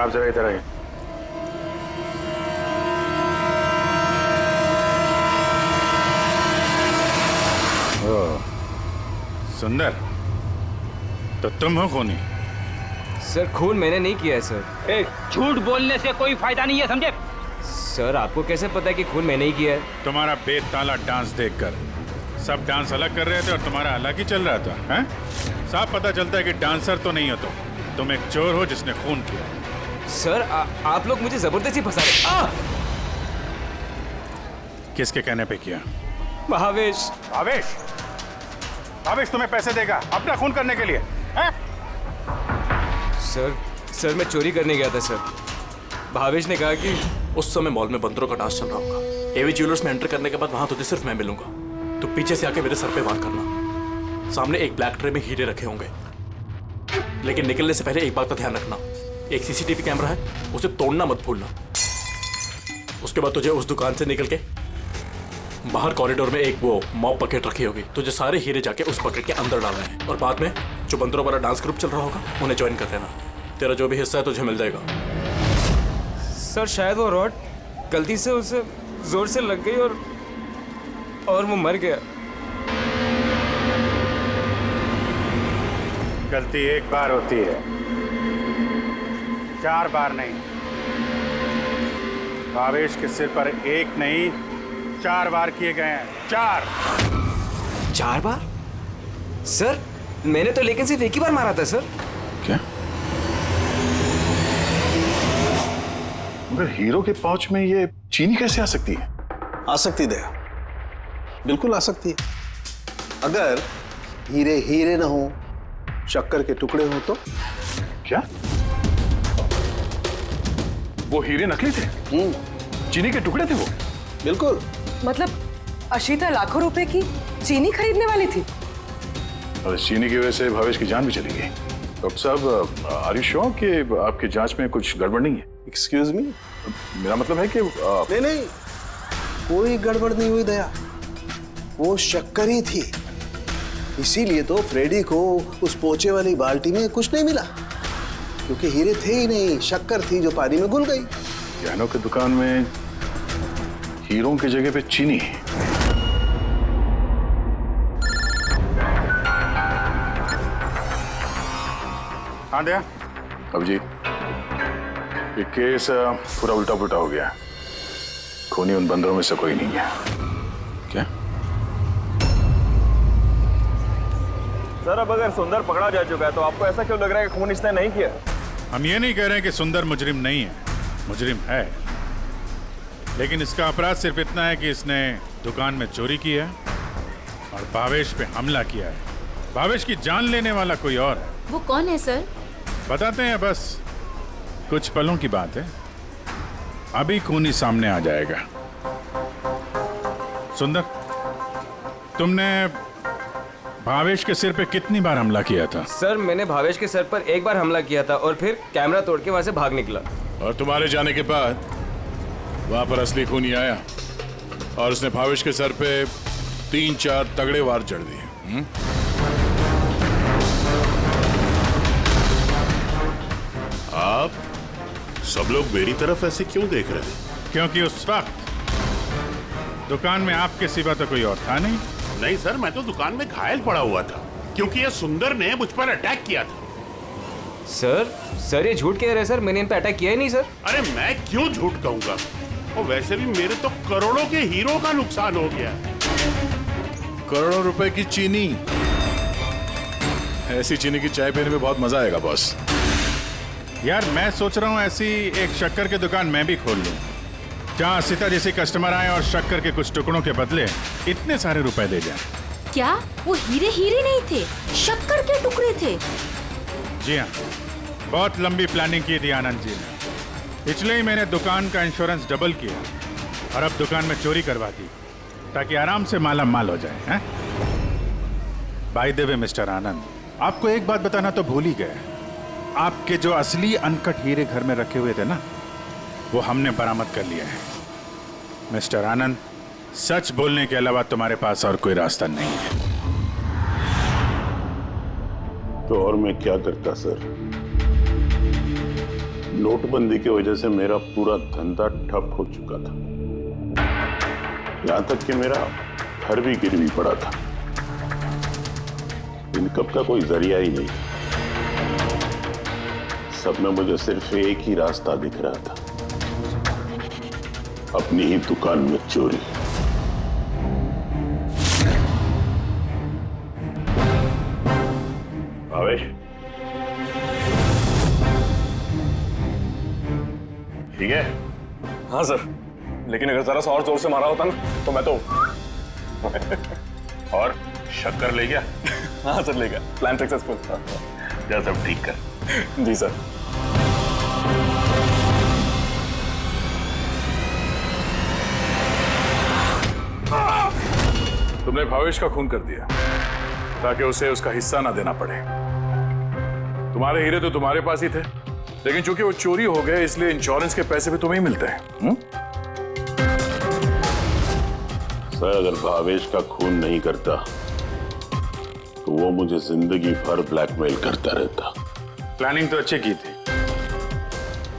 आप जरा इधर आइए। सुंदर, तो तुम हो खूनी? सर खून मैंने नहीं किया है सर। झूठ बोलने से कोई फायदा नहीं है, समझे? सर आपको कैसे पता है कि खून मैंने ही किया है? तुम्हारा बेताला डांस देखकर सब डांस अलग कर रहे थे और तुम्हारा अलग ही चल रहा था, हैं? साफ पता चलता है कि डांसर तो नहीं हो तुम एक चोर हो जिसने खून किया। सर आप लोग मुझे जबरदस्ती फंसा रहे। किसके कहने पे किया? भावेश। भावेश? भावेश तुम्हें पैसे देगा अपना खून करने के लिए, हैं? सर मैं चोरी करने गया था सर। भावेश ने कहा कि उस समय मॉल में बंदरों का डांस चल रहा होगा। एवी ज्वेलर्स में एंटर करने के बाद वहां तुझे सिर्फ मैं मिलूंगा। तो पीछे से आके मेरे सर पे वार करना। सामने एक ब्लैक ट्रे में हीरे रखे होंगे, लेकिन निकलने से पहले एक बात का ध्यान रखना, एक सीसीटीवी कैमरा है, उसे तोड़ना मत भूलना। उसके बाद तुझे उस दुकान से निकल के बाहर कॉरिडोर में एक वो मॉप बकेट रखी होगी, तुझे सारे हीरे जाके उस बकेट के अंदर डालने हैं और बाद में जो बंदरों वाला डांस ग्रुप चल रहा होगा उन्हें ज्वाइन कर लेना। तेरा जो भी हिस्सा है तुझे मिल जाएगा। सर शायद वो रॉड गलती से उसे जोर से लग गई और वो मर गया। गलती एक बार होती है, 4 बार नहीं, भावेश के सिर पर 1 नहीं 4 बार किए गए हैं। 4 बार? सर मैंने तो लेकिन सिर्फ 1 ही बार मारा था सर। क्या? मगर हीरो के पाउच में ये चीनी कैसे आ सकती है? आ सकती दया, बिल्कुल आ सकती है। अगर हीरे हीरे ना हो, शक्कर के टुकड़े हो तो? क्या? वो हीरे नकली थे? चीनी के टुकड़े थे वो? बिल्कुल। मतलब अशीता लाखों रुपए की चीनी खरीदने वाली थी? और इस चीनी की वजह से भावेश की जान भी चली गई। डॉक्टर साहब, आर यू श्योर कि आपकी जांच में कुछ गड़बड़ नहीं है? Excuse me? मेरा मतलब है कि नहीं, कोई गड़बड़ नहीं हुई दया, वो शक्कर ही थी। इसीलिए तो फ्रेडी को उस पोचे वाली बाल्टी में कुछ नहीं मिला, क्योंकि हीरे थे ही नहीं, शक्कर थी जो पानी में घुल गई। गहनों की दुकान में हीरों की जगह पे चीनी। हाँ दया। अब जी ये केस पूरा उल्टा पुल्टा हो गया। खूनी उन बंदरों में से कोई नहीं है। क्या? सर अब अगर सुंदर पकड़ा जा चुका है तो आपको ऐसा क्यों लग रहा है कि खून इसने नहीं किया? हम ये नहीं कह रहे हैं कि सुंदर मुजरिम नहीं है, मुजरिम है, लेकिन इसका अपराध सिर्फ इतना है कि इसने दुकान में चोरी की है और भावेश पे हमला किया है। भावेश की जान लेने वाला कोई और है। वो कौन है सर? बताते हैं, बस कुछ पलों की बात है, अभी खूनी सामने आ जाएगा। सुंदर, तुमने भावेश के सिर पे कितनी बार हमला किया था? सर मैंने भावेश के सर पर 1 बार हमला किया था और फिर कैमरा तोड़ के वहां से भाग निकला। और तुम्हारे जाने के बाद वहां पर असली खूनी आया और उसने भावेश के सर पे 3-4 तगड़े वार जड़ दिए। आप सब लोग मेरी तरफ ऐसे क्यों देख रहे हैं? क्योंकि उस वक्त दुकान में आपके सिवा तो कोई और था नहीं। नहीं सर, मैं तो दुकान में घायल पड़ा हुआ था क्योंकि ये सुंदर ने मुझ पर अटैक किया था। सर ये झूठ कह रहे हैं सर, मैंने इन पर अटैक किया ही नहीं सर। अरे मैं क्यों झूठ कहूंगा, और वैसे भी मेरे तो करोड़ों के हीरो का नुकसान हो गया। करोड़ों रुपए की चीनी, ऐसी चीनी की चाय पीने में बहुत मजा आएगा बॉस। यार मैं सोच रहा हूँ ऐसी एक शक्कर की दुकान मैं भी खोल लूँ, जहाँ सीता जैसी कस्टमर आए और शक्कर के कुछ टुकड़ों के बदले इतने सारे रुपए दे जाए। क्या वो हीरे नहीं थे, शक्कर के टुकड़े थे? जी हाँ, बहुत लंबी प्लानिंग की थी आनंद जी ने, इसलिए ही मैंने दुकान का इंश्योरेंस डबल किया और अब दुकान में चोरी करवा दी ताकि आराम से माला माल हो जाए। बाय द वे मिस्टर आनंद, आपको एक बात बताना तो भूल ही गए, आपके जो असली अनकट हीरे घर में रखे हुए थे ना, वो हमने बरामद कर लिया है। मिस्टर आनंद, सच बोलने के अलावा तुम्हारे पास और कोई रास्ता नहीं है। तो और मैं क्या करता सर? नोटबंदी की वजह से मेरा पूरा धंधा ठप हो चुका था, यहां तक कि मेरा घर भी गिरवी पड़ा था। इनकम का कोई जरिया ही नहीं, सब में मुझे सिर्फ एक ही रास्ता दिख रहा था, अपनी ही दुकान में चोरी। भावेश, ठीक है? हाँ सर, लेकिन अगर जरा सा और जोर से मारा होता ना तो मैं तो और शक्कर ले गया? हाँ सर ले गया, प्लान सक्सेसफुल। जा सब ठीक कर। जी सर। तुमने भावेश का खून कर दिया ताकि उसे उसका हिस्सा ना देना पड़े। तुम्हारे हीरे तो तुम्हारे पास ही थे, लेकिन चूंकि वो चोरी हो गए इसलिए इंश्योरेंस के पैसे भी तुम्हें ही मिलते हैं। सर अगर भावेश का खून नहीं करता तो वो मुझे जिंदगी भर ब्लैकमेल करता रहता। प्लानिंग तो अच्छी की थी,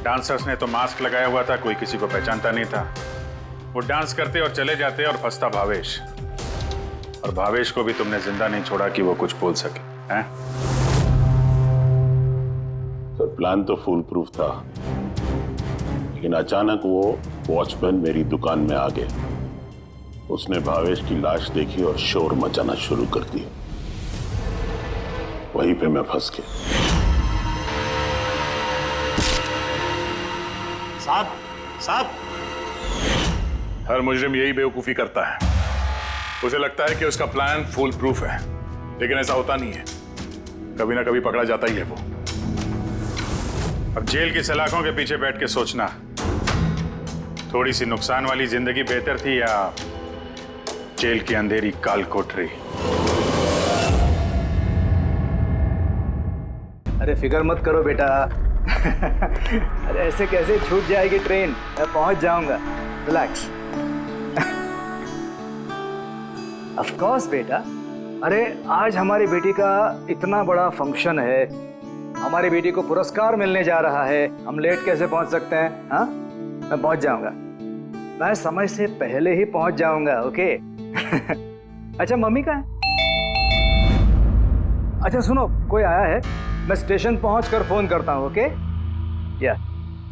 डांसर्स ने तो मास्क लगाया हुआ था, कोई किसी को पहचानता नहीं था। वो डांस करते और चले जाते और फंसता भावेश, और भावेश को भी तुमने जिंदा नहीं छोड़ा कि वो कुछ बोल सके। हैं? सर प्लान तो फुल प्रूफ था, लेकिन अचानक वो वॉचमैन मेरी दुकान में आ गया। उसने भावेश की लाश देखी और शोर मचाना शुरू कर दिया। वहीं पे मैं फंस गया। साहब साहब, हर मुजरिम यही बेवकूफी करता है। उसे लगता है कि उसका प्लान फुल प्रूफ है, लेकिन ऐसा होता नहीं है। कभी ना कभी पकड़ा जाता ही है वो। अब जेल की सलाखों के पीछे बैठ के सोचना, थोड़ी सी नुकसान वाली जिंदगी बेहतर थी या जेल की अंधेरी काल कोठरी? अरे फिक्र मत करो बेटा। अरे ऐसे कैसे छूट जाएगी ट्रेन, मैं पहुंच जाऊंगा। रिलैक्स। ऑफ कोर्स बेटा। अरे आज हमारी बेटी का इतना बड़ा फंक्शन है, हमारी बेटी को पुरस्कार मिलने जा रहा है, हम लेट कैसे पहुंच सकते हैं? हाँ, मैं पहुंच जाऊंगा, मैं समय से पहले ही पहुंच जाऊंगा। ओके। अच्छा मम्मी कहाँ है? अच्छा सुनो, कोई आया है, मैं स्टेशन पहुंचकर फोन करता हूं। ओके, या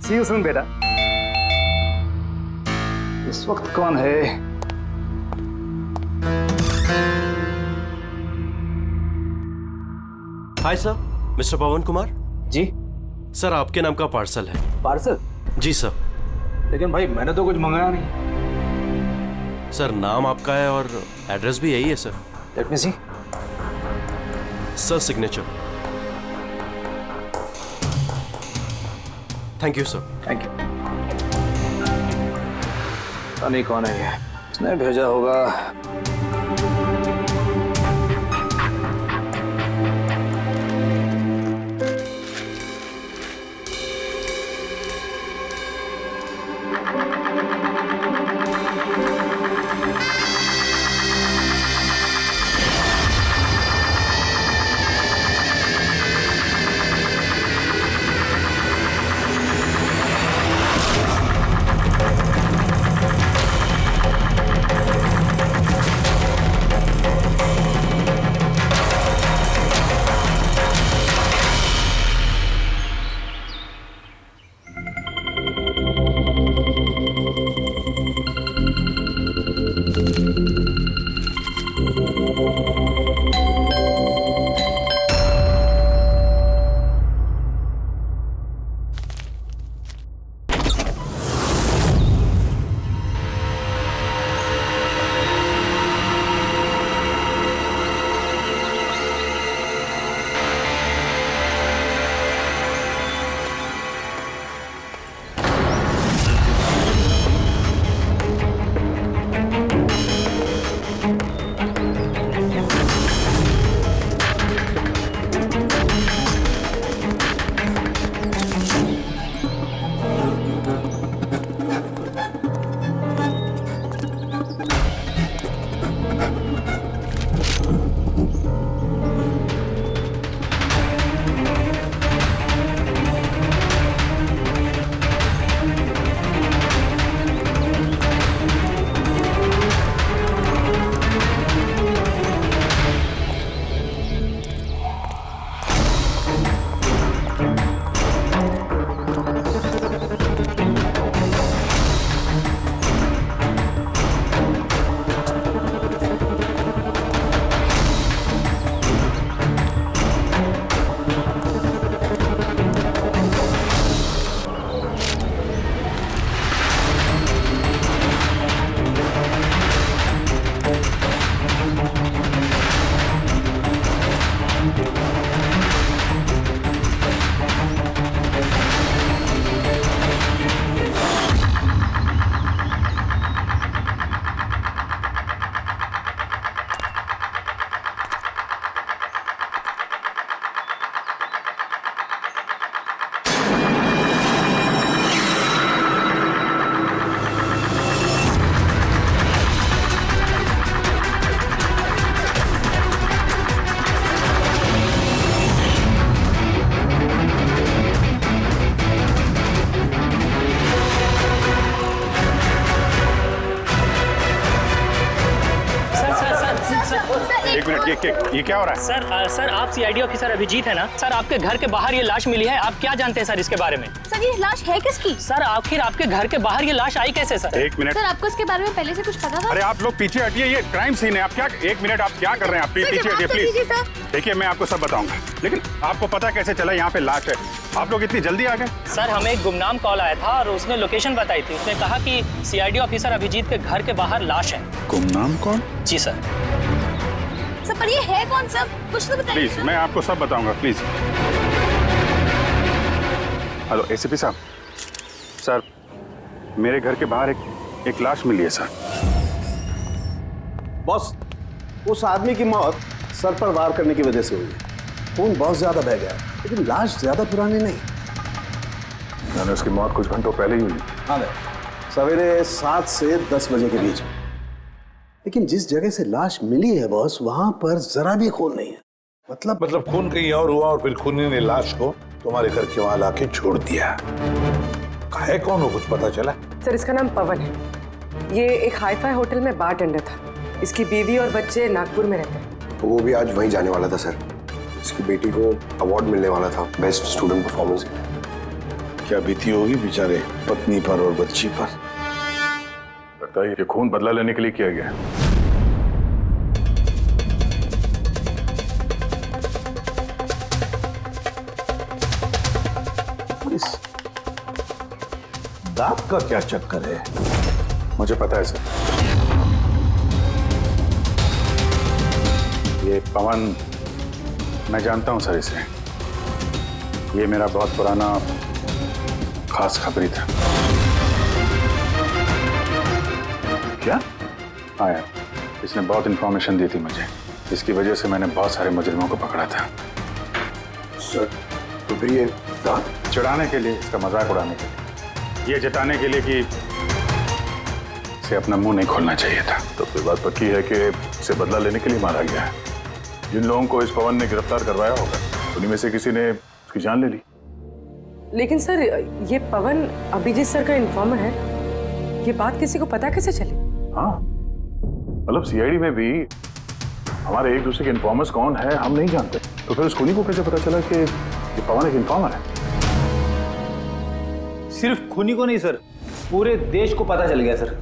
सी यू सून बेटा। इस वक्त कौन है? हाय सर, मिस्टर पवन कुमार। जी सर, आपके नाम का पार्सल है। पार्सल? जी सर। लेकिन भाई मैंने तो कुछ मंगाया नहीं। सर नाम आपका है और एड्रेस भी यही है sir. Let me see. Sir signature. Thank you sir. Thank you. पता नहीं कौन है ये, उसने भेजा होगा। ये क्या हो रहा है? सर आप सीआईडी ऑफिसर अभिजीत है ना? सर आपके घर के बाहर ये लाश मिली है, आप क्या जानते हैं सर इसके बारे में? सर ये लाश है किसकी? सर आखिर आपके घर के बाहर ये लाश आई कैसे सर? एक मिनट सर आपको इसके बारे में पहले से कुछ पता था? अरे आप लोग पीछे हटिए, ये क्राइम सीन है। आप क्या, एक मिनट, आप क्या कर रहे हैं? आप पीछे हटिए प्लीज। देखिए मैं आपको सब बताऊंगा, लेकिन आपको पता कैसे चला यहाँ पे लाश है? आप लोग इतनी जल्दी आ गए? सर हमें एक गुमनाम कॉल आया था और उसने लोकेशन बताई थी। उसने कहा कि सीआईडी ऑफिसर अभिजीत के घर के बाहर लाश है। गुमनाम कौन? जी सर। सर पर ये है कौन सब? कुछ तो बताइए। प्लीज मैं आपको सब बताऊंगा प्लीज। हेलो एसीपी साहब। सर मेरे घर के बाहर एक लाश मिली है सर। बॉस, उस आदमी की मौत सर पर वार करने की वजह से हुई है। खून बहुत ज्यादा बह गया, लेकिन लाश ज्यादा पुरानी नहीं। मैंने उसकी मौत कुछ घंटों पहले ही हुई। हाँ, सवेरे 7 से 10 बजे के बीच में। लेकिन जिस जगह से लाश मिली है बॉस, वहां पर जरा भी खून नहीं है। मतलब खून कहीं और हुआ और फिर खूनी ने लाश को तुम्हारे घर के वहां लाके छोड़ दिया। है कौन हो, कुछ पता चला? सर इसका नाम पवन है। ये एक हाईफाई होटल में बारटेंडर था। इसकी बीवी और बच्चे नागपुर में रहते हैं। तो वो भी आज वहीं जाने वाला था सर। इसकी बेटी को अवार्ड मिलने वाला था बेस्ट स्टूडेंट परफॉर्मेंस। क्या बीती होगी बेचारे पत्नी पर और बच्ची पर। लगता है ये खून बदला लेने के लिए किया गया। इस दांत का क्या चक्कर है? मुझे पता है सर। ये पवन, मैं जानता हूं सर इसे। ये मेरा बहुत पुराना खास खबरी था। क्या? हाँ यार, इसने बहुत इंफॉर्मेशन दी थी मुझे। इसकी वजह से मैंने बहुत सारे मुजरिमों को पकड़ा था। सर तो फिर ये दांत चिढ़ाने के लिए, इसका मजाक उड़ाने के लिए, ये जताने के लिए कि इसे अपना मुंह नहीं खोलना चाहिए था। तो फिर बात पक्की है कि इसे बदला लेने के लिए मारा गया है। जिन लोगों को इस पवन ने गिरफ्तार करवाया होगा उन्हीं में से किसी ने उसकी जान ले ली। लेकिन सर ये पवन अभिजीत सर का इन्फॉर्मर है। ये बात किसी को पता कैसे चली? हाँ, मतलब सीआईडी में भी हमारे एक दूसरे के इन्फॉर्मर्स कौन है हम नहीं जानते। तो फिर उस खूनी को कैसे पता चला कि ये पवन एक इन्फॉर्मर है? सिर्फ खूनी को नहीं सर, पूरे देश को पता चल गया सर।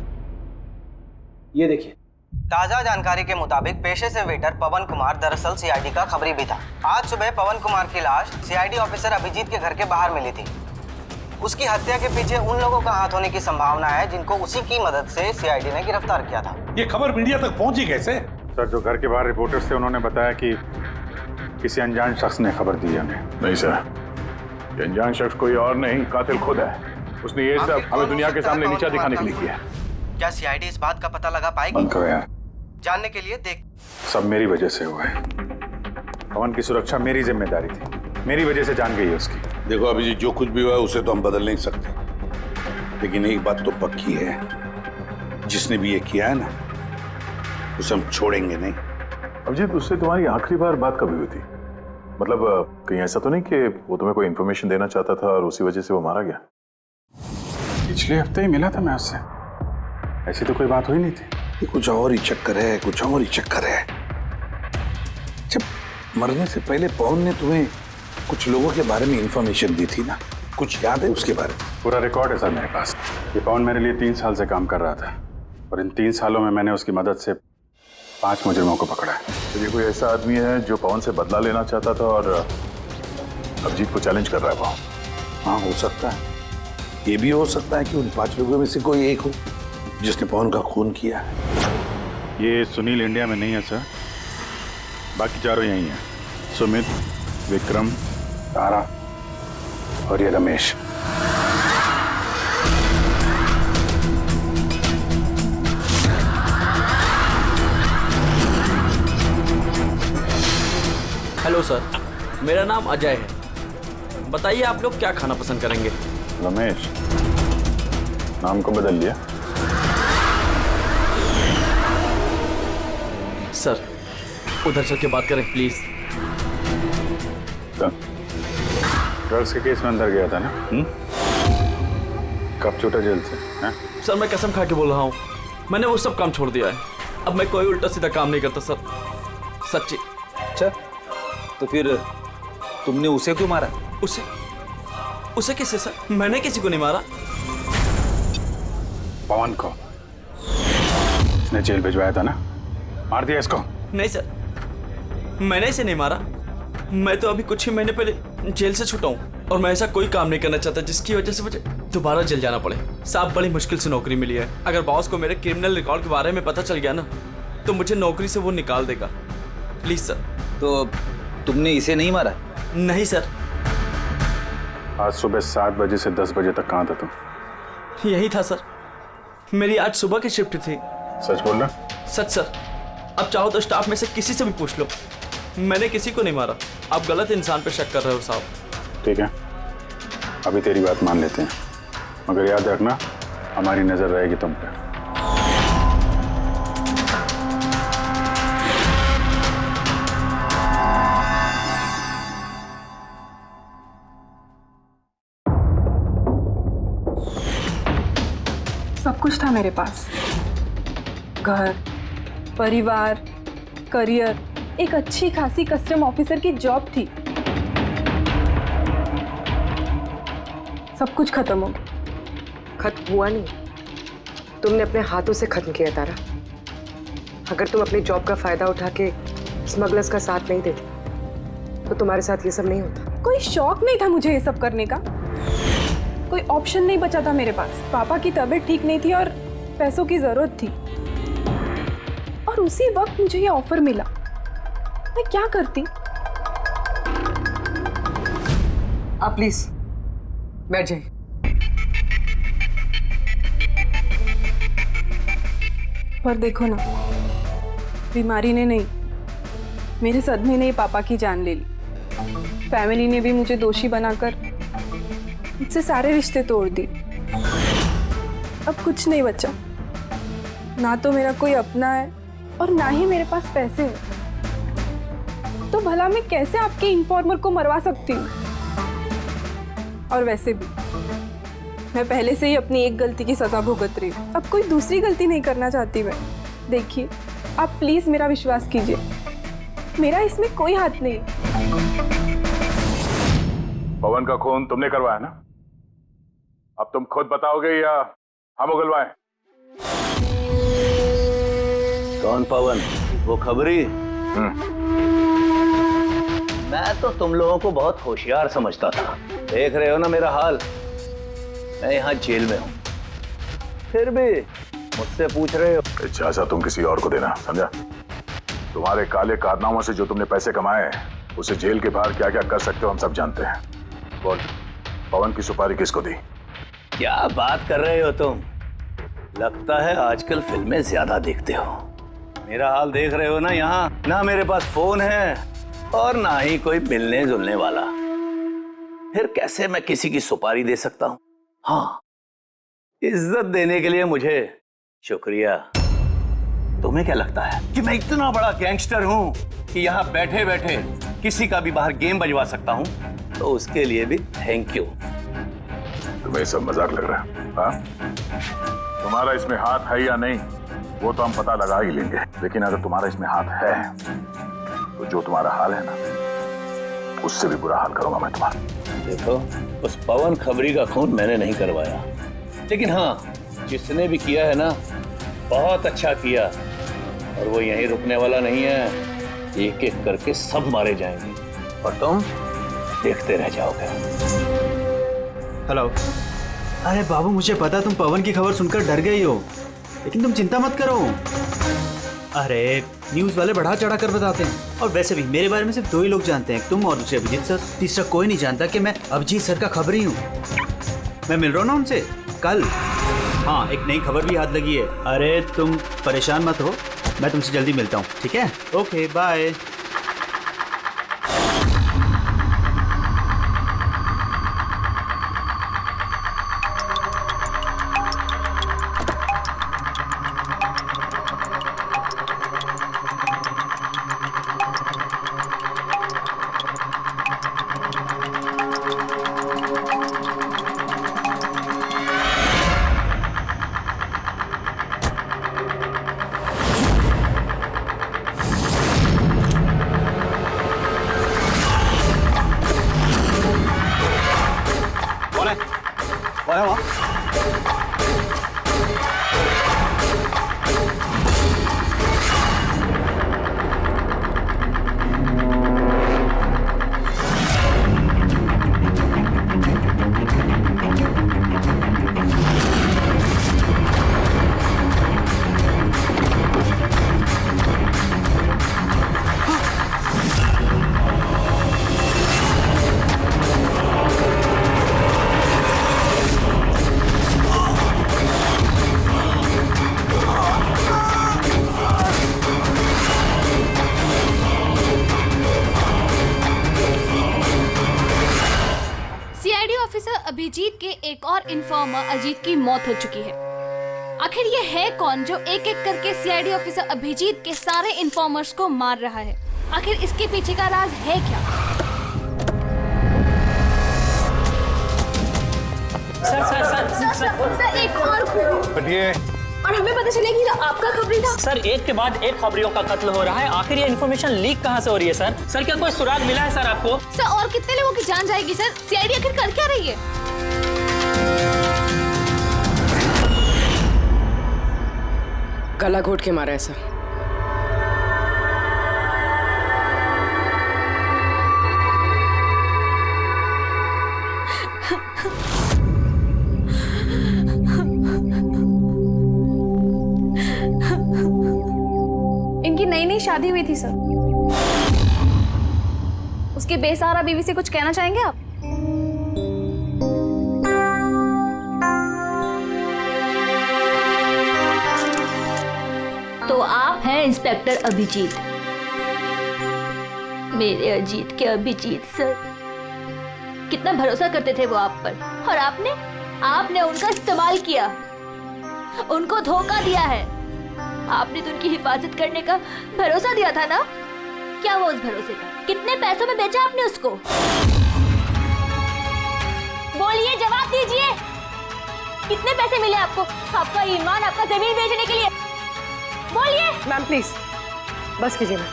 ये देखिए, ताजा जानकारी के मुताबिक पेशे से वेटर पवन कुमार दरअसल सीआईडी का खबरी भी था। आज सुबह पवन कुमार की लाश सीआईडी ऑफिसर अभिजीत के घर के बाहर मिली थी। उसकी हत्या के पीछे उन लोगों का हाथ होने की संभावना है जिनको उसी की मदद से सीआईडी ने गिरफ्तार किया था। ये खबर मीडिया तक पहुंची कैसे? सर जो घर के बाहर रिपोर्टर्स थे उन्होंने बताया कि किसी अनजान शख्स ने खबर दी हमें। नहीं सर, ये अनजान शख्स कोई और नहीं, कातिल खुद है। उसने ये सब हमें दुनिया के सामने नीचा दिखाने के लिए किया है। क्या सीआईडी इस बात का पता लगा पाएगी? बंद करो यार। जानने के लिए देख। सब मेरी वजह से हुआ है। पवन की सुरक्षा मेरी जिम्मेदारी थी, मेरी वजह से जान गई है उसकी। देखो अभी जो कुछ भी हुआ है उसे तो हम बदल नहीं सकते, लेकिन एक बात तो पक्की है, जिसने भी ये किया है ना उसे हम छोड़ेंगे नहीं। अभिजीत, उससे तुम्हारी आखिरी बार बात कभी हुई थी? मतलब कहीं ऐसा तो नहीं कि वो तुम्हें कोई इन्फॉर्मेशन देना चाहता था और उसी वजह से वो मारा गया? पिछले हफ्ते ही मिला था मैं उससे, ऐसी तो कोई बात हुई नहीं थी। ये कुछ और ही चक्कर है, कुछ और ही चक्कर है। जब मरने से पहले पवन ने तुम्हें कुछ लोगों के बारे में इंफॉर्मेशन दी थी ना, कुछ याद है उसके बारे में? पूरा रिकॉर्ड है सर मेरे पास। ये पवन मेरे लिए 3 साल से काम कर रहा था और इन 3 सालों में मैंने उसकी मदद से 5 मुजरिमों को पकड़ा है। तो ये कोई ऐसा आदमी है जो पवन से बदला लेना चाहता था और अभिजीत को चैलेंज कर रहा है? हाँ, हो सकता है। ये भी हो सकता है कि उन 5 लोगों में से कोई एक हो जिसने पवन का खून किया है। ये सुनील इंडिया में नहीं है सर, बाकी चारों यही हैं। सुमित, विक्रम, तारा और ये रमेश। हेलो सर, मेरा नाम अजय है। बताइए आप लोग क्या खाना पसंद करेंगे? रमेश, नाम को बदल लिया? सर उधर चल के बात करें प्लीज। ड्रग्स के केस में अंदर गया था ना? कब छूटा जेल से? सर मैं कसम खा के बोल रहा हूँ, मैंने वो सब काम छोड़ दिया है। अब मैं कोई उल्टा सीधा काम नहीं करता सर। सच्ची। अच्छा, तो फिर तुमने उसे क्यों मारा? उसे किसे सर? मैंने किसी को नहीं मारा। पवन को इसने जेल भिजवाया था ना, मार दिया इसको? नहीं सर, मैंने इसे नहीं मारा। मैं तो अभी कुछ ही महीने पहले जेल से छूटा हूँ और मैं ऐसा कोई काम नहीं करना चाहता जिसकी वजह से मुझे दोबारा जेल जाना पड़े। साहब, बड़ी मुश्किल से नौकरी मिली है। अगर बॉस को मेरे क्रिमिनल रिकॉर्ड के बारे में पता चल गया ना तो मुझे नौकरी से वो निकाल देगा। Please sir. तो तुमने इसे नहीं मारा? नहीं सर। आज सुबह 7 बजे से 10 बजे तक कहाँ था तुम? यही था सर, मेरी आज सुबह की शिफ्ट थी। सच बोलना? सच सर। अब चाहो तो स्टाफ में से किसी से भी पूछ लो, मैंने किसी को नहीं मारा। आप गलत इंसान पे शक कर रहे हो साहब। ठीक है, अभी तेरी बात मान लेते हैं, मगर याद रखना हमारी नजर रहेगी तुम पे। सब कुछ था मेरे पास, घर, परिवार, करियर, एक अच्छी खासी कस्टम ऑफिसर की जॉब थी। सब कुछ खत्म हो गया। खत्म हुआ नहीं, तुमने अपने हाथों से खत्म किया तारा। अगर तुम अपनी जॉब का फायदा उठा के स्मगलर्स का साथ नहीं देती तो तुम्हारे साथ ये सब नहीं होता। कोई शौक नहीं था मुझे ये सब करने का, कोई ऑप्शन नहीं बचा था मेरे पास। पापा की तबीयत ठीक नहीं थी और पैसों की जरूरत थी, और उसी वक्त मुझे ये ऑफर मिला। मैं क्या करती? आप प्लीज बैठ जाइए। पर देखो ना, बीमारी ने नहीं, मेरे सदमे ने पापा की जान ले ली। फैमिली ने भी मुझे दोषी बनाकर मुझसे सारे रिश्ते तोड़ दिए। अब कुछ नहीं बचा, ना तो मेरा कोई अपना है और ना ही मेरे पास पैसे हैं। तो भला मैं कैसे आपके इन्फॉर्मर को मरवा सकती हूँ? और वैसे भी मैं पहले से ही अपनी एक गलती की सजा भुगत रही हूँ, अब कोई दूसरी गलती नहीं करना चाहती मैं। देखिए, आप प्लीज मेरा विश्वास कीजिए, मेरा इसमें कोई हाथ नहीं। पवन का खून तुमने करवाया ना? अब तुम खुद बताओगे या हम उगलवाएं? कौन पवन? वो खबरी? मैं तो तुम लोगों को बहुत होशियार समझता था। देख रहे हो ना मेरा हाल, मैं यहाँ जेल में हूँ, फिर भी मुझसे पूछ रहे हो। इजाजत तुम किसी और को देना, समझा? तुम्हारे काले कारनामों से जो तुमने पैसे कमाए उसे जेल के बाहर क्या क्या कर सकते हो हम सब जानते हैं। बोल, पवन की सुपारी किसको दी? क्या बात कर रहे हो तुम? लगता है आजकल फिल्में ज्यादा देखते हो। मेरा हाल देख रहे हो ना, यहाँ ना मेरे पास फोन है और ना ही कोई मिलने जुलने वाला। फिर कैसे मैं किसी की सुपारी दे सकता हूँ? हाँ, इज्जत देने के लिए मुझे शुक्रिया। तुम्हें क्या लगता है कि मैं इतना बड़ा गैंगस्टर हूँ कि यहाँ बैठे बैठे किसी का भी बाहर गेम बजवा सकता हूँ? तो उसके लिए भी थैंक यू। तुम्हें सब मजाक लग रहा है? हाँ? तुम्हारा इसमें हाथ है या नहीं वो तो हम पता लगा ही लेंगे, लेकिन अगर तुम्हारा इसमें हाथ है तो जो तुम्हारा हाल है ना, उससे भी बुरा हाल करूंगा मैं तुम्हारा। देखो, उस पवन खबरी का खून मैंने नहीं करवाया, लेकिन हाँ, जिसने भी किया है ना, बहुत अच्छा किया। और वो यहीं रुकने वाला नहीं है, एक एक करके सब मारे जाएंगे और तुम देखते रह जाओगे। हेलो। अरे बाबू, मुझे पता तुम पवन की खबर सुनकर डर गई हो, लेकिन तुम चिंता मत करो। अरे न्यूज़ वाले बढ़ा चढ़ा कर बताते हैं, और वैसे भी मेरे बारे में सिर्फ 2 ही लोग जानते हैं, तुम और दूसरे अभिजीत सर। तीसरा कोई नहीं जानता कि मैं अभिजीत सर का खबरी हूँ। मैं मिल रहा हूँ ना उनसे कल। हाँ, एक नई खबर भी हाथ लगी है। अरे तुम परेशान मत हो, मैं तुमसे जल्दी मिलता हूँ, ठीक है? Okay, bye. CID officer Abhijeet के एक और इन्फॉर्मर अजीत की मौत हो चुकी है। आखिर ये है कौन जो एक एक करके सीआईडी ऑफिसर अभिजीत के सारे इन्फॉर्मर्स को मार रहा है? आखिर इसके पीछे का राज है क्या? सर एक और हटिए। और हमें पता चलेगी कि आपका खबरी था। सर एक के बाद एक खबरियों का कत्ल हो रहा है। आखिर ये इन्फॉर्मेशन लीक कहाँ से हो रही है सर? सर क्या कोई सुराग मिला है सर आपको? सर और कितने लोगों की जान जाएगी सर? सीआईडी आखिर कर क्या रही है? गला घोट के मारा है सर। इनकी नई नई शादी हुई थी सर। उसके बेसहारा बीवी से कुछ कहना चाहेंगे आप? तो आप हैं इंस्पेक्टर अभिजीत, मेरे अजीत के अभिजीत सर। कितना भरोसा करते थे वो आप पर, और आपने उनका इस्तेमाल किया, उनको धोखा दिया है। आपने तो उनकी हिफाजत करने का भरोसा दिया था ना? क्या वो उस भरोसे का? कितने पैसों में बेचा आपने उसको? बोलिए, जवाब दीजिए। कितने पैसे मिले आपको? आपका ईमान, आपका जमीन बेचने के लिए? बोलिए। मैम प्लीज बस कीजिए मैम।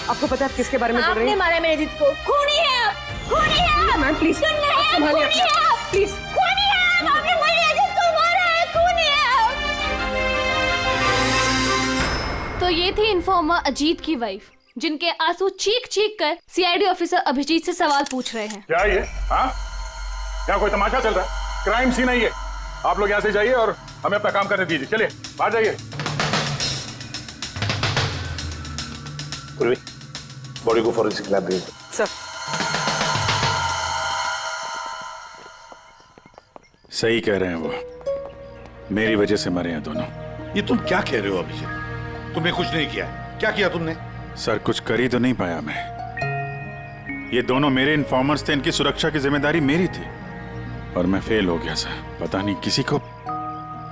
आपको पता है किसके बारे में बोल रही हैं? आपने मारा मेरे अजीत को। खूनी है आप, खूनी है आप। मैम प्लीज सुन रहे हैं? खूनी है आप, प्लीज। खूनी है आप। आपने मेरे अजीत को मारा है, खूनी है आप। तो ये थी इन्फॉर्मर अजीत की वाइफ, जिनके आंसू चीख चीख कर सीआईडी ऑफिसर अभिजीत से सवाल पूछ रहे हैं। क्या ये? हाँ, क्या कोई तमाशा चल रहा है? क्राइम सीन है ये। आप लोग यहाँ से जाइए और हमें अपना काम करने दीजिए। चलिए बाहर जाइए। पूर्वी, बॉडी को फॉरेंसिक लैब भेज दो। सर सही कह रहे हैं वो, मेरी वजह से मरे हैं दोनों। ये तुम क्या कह रहे हो अभिजीत? तुमने कुछ नहीं किया। क्या किया तुमने? सर कुछ कर ही तो नहीं पाया मैं। ये दोनों मेरे इन्फॉर्मर्स थे, इनकी सुरक्षा की जिम्मेदारी मेरी थी और मैं फेल हो गया सर। पता नहीं किसी को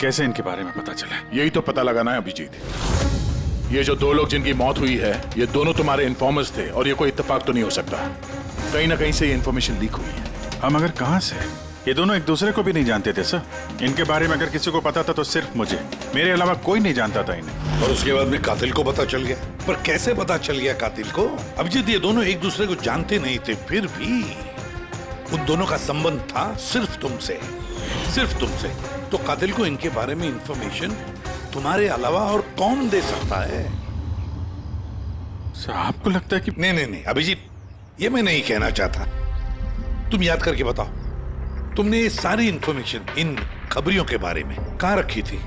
कैसे इनके बारे में पता चला। यही तो पता लगाना है अभिजीत। ये जो दो लोग जिनकी मौत हुई है, ये दोनों तुम्हारे इन्फॉर्मर्स थे और ये कोई इत्तेफाक तो नहीं हो सकता। कहीं ना कहीं से ये इन्फॉर्मेशन लीक हुई है। हम अगर कहां से? ये दोनों एक दूसरे को भी नहीं जानते थे सर। इनके बारे में अगर किसी को पता था तो सिर्फ मुझे, मेरे अलावा कोई नहीं जानता था इन्हें। और उसके बाद में कातिल को पता चल गया। पर कैसे पता चल गया कातिल को? अभिजीत, ये दोनों एक दूसरे को जानते नहीं थे, फिर भी उन दोनों का संबंध था सिर्फ तुमसे, सिर्फ तुमसे। तो कातिल को इनके बारे में इंफॉर्मेशन तुम्हारे अलावा और कौन दे सकता है? सर आपको लगता है कि... नहीं अभिजीत, ये मैं नहीं कहना चाहता। तुम याद करके बताओ, तुमने ये सारी इंफॉर्मेशन इन खबरियों के बारे में कहाँ रखी थी?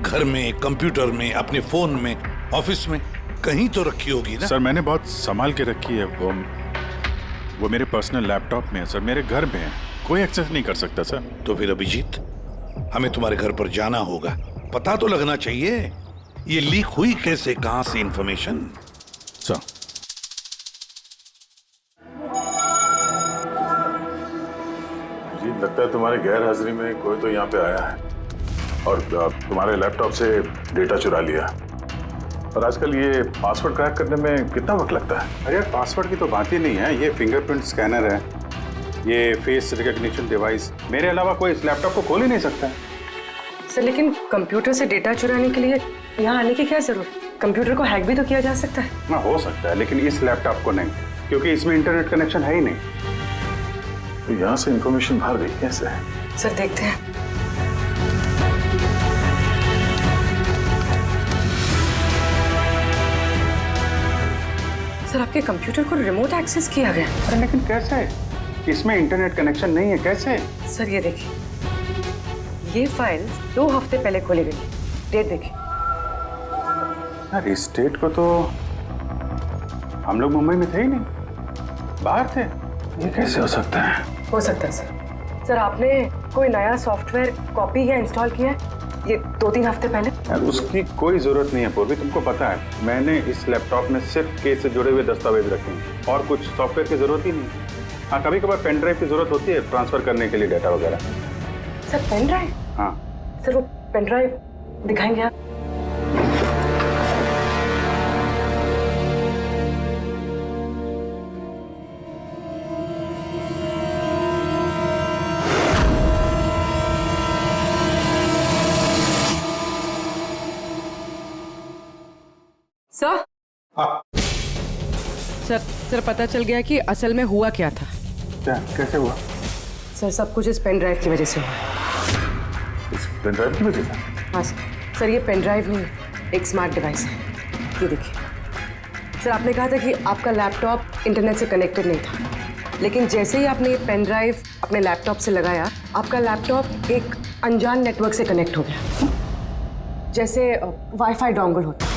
घर में, कंप्यूटर में, अपने फोन में, ऑफिस में, कहीं तो रखी होगी ना? सर मैंने बहुत संभाल के रखी है। वो मेरे पर्सनल लैपटॉप में है सर, मेरे घर में है, कोई एक्सेस नहीं कर सकता सर। तो फिर अभिजीत, हमें तुम्हारे घर पर जाना होगा, पता तो लगना चाहिए ये लीक हुई कैसे, कहां से इंफॉर्मेशन। सर जी लगता है तुम्हारी गैर हाजिरी में कोई तो यहाँ पे आया है और तुम्हारे लैपटॉप से डेटा चुरा लिया। और आजकल ये पासवर्ड क्रैक करने में कितना वक्त लगता है? अरे पासवर्ड की तो बात ही नहीं है। ये फिंगरप्रिंट स्कैनर है, ये फेस रिकॉग्निशन डिवाइस, मेरे अलावा कोई इस लैपटॉप को खोल ही नहीं सकता है। सर लेकिन कंप्यूटर से डेटा चुराने के लिए यहाँ आने की क्या जरूरत? कंप्यूटर को हैक भी तो किया जा सकता है। हाँ हो सकता है, लेकिन इस लैपटॉप को नहीं, क्योंकि इसमें इंटरनेट कनेक्शन है ही नहीं। तो यहाँ से इंफॉर्मेशन बाहर गई कैसे? सर देखते हैं। सर आपके कंप्यूटर को रिमोट एक्सेस किया गया। अरे लेकिन कैसे? इसमें इंटरनेट कनेक्शन नहीं है, कैसे? सर ये देखिए, ये फाइल 2 हफ्ते पहले खोली गई। डेट देखिए। यार इस डेट को तो हम लोग मुंबई में थे ही नहीं, बाहर थे। ये कैसे हो सकता है? हो सकता है सर। सर आपने कोई नया सॉफ्टवेयर कॉपी या इंस्टॉल किया है ये 2-3 हफ्ते पहले? यार उसकी कोई जरूरत नहीं है पूर्वी, तुमको पता है मैंने इस लैपटॉप में सिर्फ केस से जुड़े हुए दस्तावेज रखे हैं और कुछ सॉफ्टवेयर की जरूरत ही नहीं। हाँ कभी कभार पेन ड्राइव की जरूरत होती है ट्रांसफर करने के लिए डाटा वगैरह। Sir pen drive? हाँ सर वो पेन ड्राइव दिखाएंगे आप? सर सर पता चल गया कि असल में हुआ क्या था। क्या? कैसे हुआ? सर सब कुछ इस पेन ड्राइव की वजह से हुआ। इस पेन ड्राइव की वजह से? हाँ सर ये पेन ड्राइव ही एक स्मार्ट डिवाइस है। ये देखिए सर, आपने कहा था कि आपका लैपटॉप इंटरनेट से कनेक्टेड नहीं था, लेकिन जैसे ही आपने ये पेन ड्राइव अपने लैपटॉप से लगाया आपका लैपटॉप एक अनजान नेटवर्क से कनेक्ट हो गया, जैसे वाईफाई डोंगल होता है।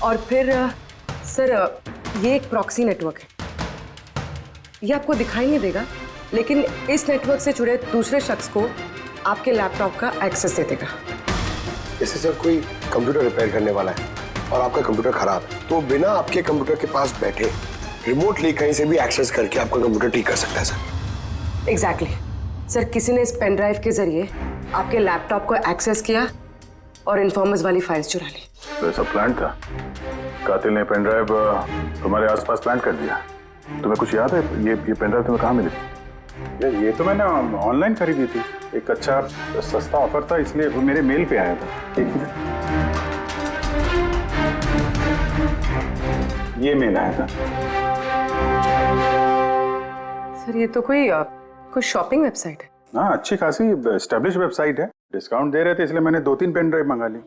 और फिर सर ये एक प्रॉक्सी नेटवर्क है। ये आपको दिखाई नहीं देगा, लेकिन इस नेटवर्क से जुड़े दूसरे शख्स को आपके लैपटॉप का एक्सेस दे देगा। जैसे सर कोई कंप्यूटर रिपेयर करने वाला है और आपका कंप्यूटर खराब है, तो बिना आपके कंप्यूटर के पास बैठे रिमोटली कहीं से भी एक्सेस करके आपका कंप्यूटर ठीक कर सकता है सर। एग्जैक्टली सर, किसी ने इस पेन ड्राइव के जरिए आपके लैपटॉप को एक्सेस किया और इन्फॉर्मर्स वाली फाइल्स चुरा ली। तो ऐसा प्लान था? कातिल ने पेन ड्राइव तुम्हारे आसपास प्लान कर दिया। तुम्हें कुछ याद है ये पेन ड्राइव तुम्हें कहाँ मिली थी? यार ये तो मैंने ऑनलाइन खरीदी थी, एक अच्छा सस्ता ऑफर था इसलिए वो मेरे मेल पे आया था। एक मिनट, ये मेल आया था। सर ये तो कोई शॉपिंग वेबसाइट है। हाँ अच्छी खासी एस्टेब्लिश वेबसाइट है, डिस्काउंट दे रहे थे इसलिए मैंने 2-3 पेन ड्राइव मंगा ली।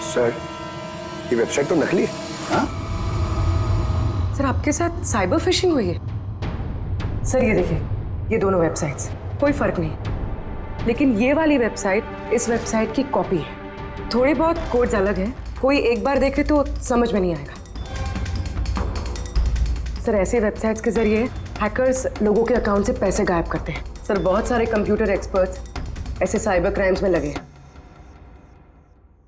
सर ये वेबसाइट तो नकली है। हाँ? सर आपके साथ साइबर फिशिंग हुई है। सर ये देखिए, ये दोनों वेबसाइट्स कोई फर्क नहीं, लेकिन ये वाली वेबसाइट इस वेबसाइट की कॉपी है। थोड़े बहुत कोड्स अलग हैं, कोई एक बार देखे तो समझ में नहीं आएगा। सर ऐसे वेबसाइट्स के जरिए हैकर्स लोगों के अकाउंट से पैसे गायब करते हैं। सर बहुत सारे कंप्यूटर एक्सपर्ट्स ऐसे साइबर क्राइम्स में लगे हैं।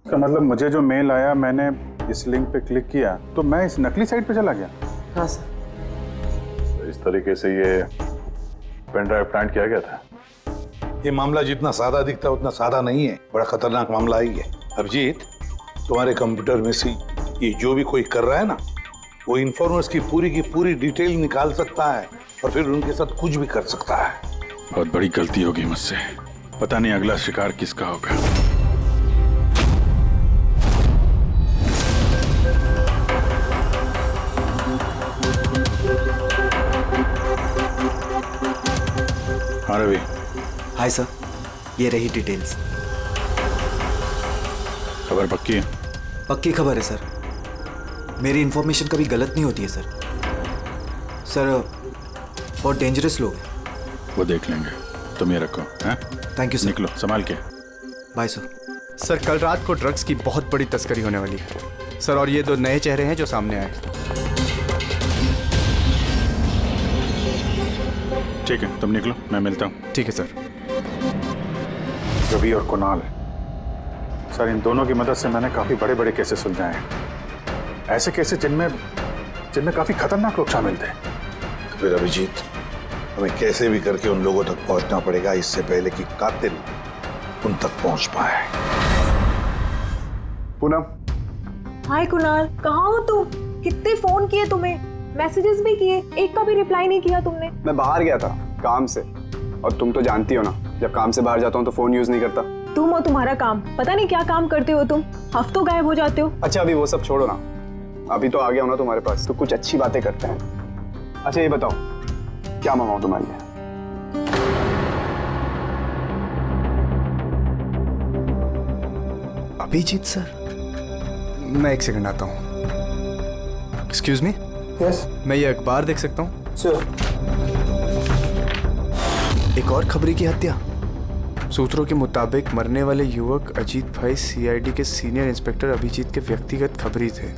इसका मतलब मुझे जो मेल आया मैंने इस लिंक पे क्लिक किया तो मैं इस नकली साइट पे चला गया। हाँ सर। तो इस तरीके से ये पेन ड्राइव प्लांट किया गया था। ये मामला जितना सादा दिखता है उतना सादा नहीं है, बड़ा खतरनाक मामला ही है। अभिजीत, तुम्हारे कंप्यूटर में से ये जो भी कोई कर रहा है ना, वो इन्फॉर्मर्स की पूरी डिटेल निकाल सकता है और फिर उनके साथ कुछ भी कर सकता है। बहुत बड़ी गलती होगी मुझसे, पता नहीं अगला शिकार किसका होगा। हाँ रवि। हाय सर, ये रही डिटेल्स। खबर पक्की है? पक्की खबर है सर। मेरी इंफॉर्मेशन कभी गलत नहीं होती है सर। सर बहुत डेंजरस लोग हैं। वो देख लेंगे, तुम ये रखो। हैं? Thank you sir. निकलो संभाल के। Bye sir. सर कल रात को ड्रग्स की बहुत बड़ी तस्करी होने वाली है सर, और ये 2 नए चेहरे हैं जो सामने आए। ठीक है तुम निकलो, मैं मिलता हूँ। ठीक है सर। रवि और कुणाल, सर इन दोनों की मदद से मैंने काफी बड़े केसेस सुलझाए हैं। ऐसे केसेस जिनमें काफी खतरनाक लोग शामिल थे। फिर अभिजीत, हमें कैसे भी करके उन लोगों तक पहुंचना पड़ेगा इससे पहले कि कातिल उन तक पहुंच पाए। पूनम। हाय कुणाल, कहाँ हो तुम? कितने फोन किए तुम्हें, मैसेजेस भी किए, एक का भी रिप्लाई नहीं किया तुमने। मैं बाहर गया था काम से, और तुम तो जानती हो ना, जब काम से बाहर जाता हूँ तो फोन यूज नहीं करता। तुम और तुम्हारा काम, पता नहीं क्या काम करते हो तुम, हफ्तों गायब हो जाते हो। अच्छा अभी वो सब छोड़ो ना, अभी तो आ गया हो ना तुम्हारे पास, तो कुछ अच्छी बातें करते हैं। अच्छा ये बताओ, क्या मंगाऊं तुम्हारे लिए? अभिजीत सर? मैं एक सेकंड आता हूँ। एक्सक्यूज मी, यस, मैं ये अखबार देख सकता हूँ? सर। एक और खबरी की हत्या। सूत्रों के मुताबिक मरने वाले युवक अजीत भाई सीआईडी के सीनियर इंस्पेक्टर अभिजीत के व्यक्तिगत खबरी थे।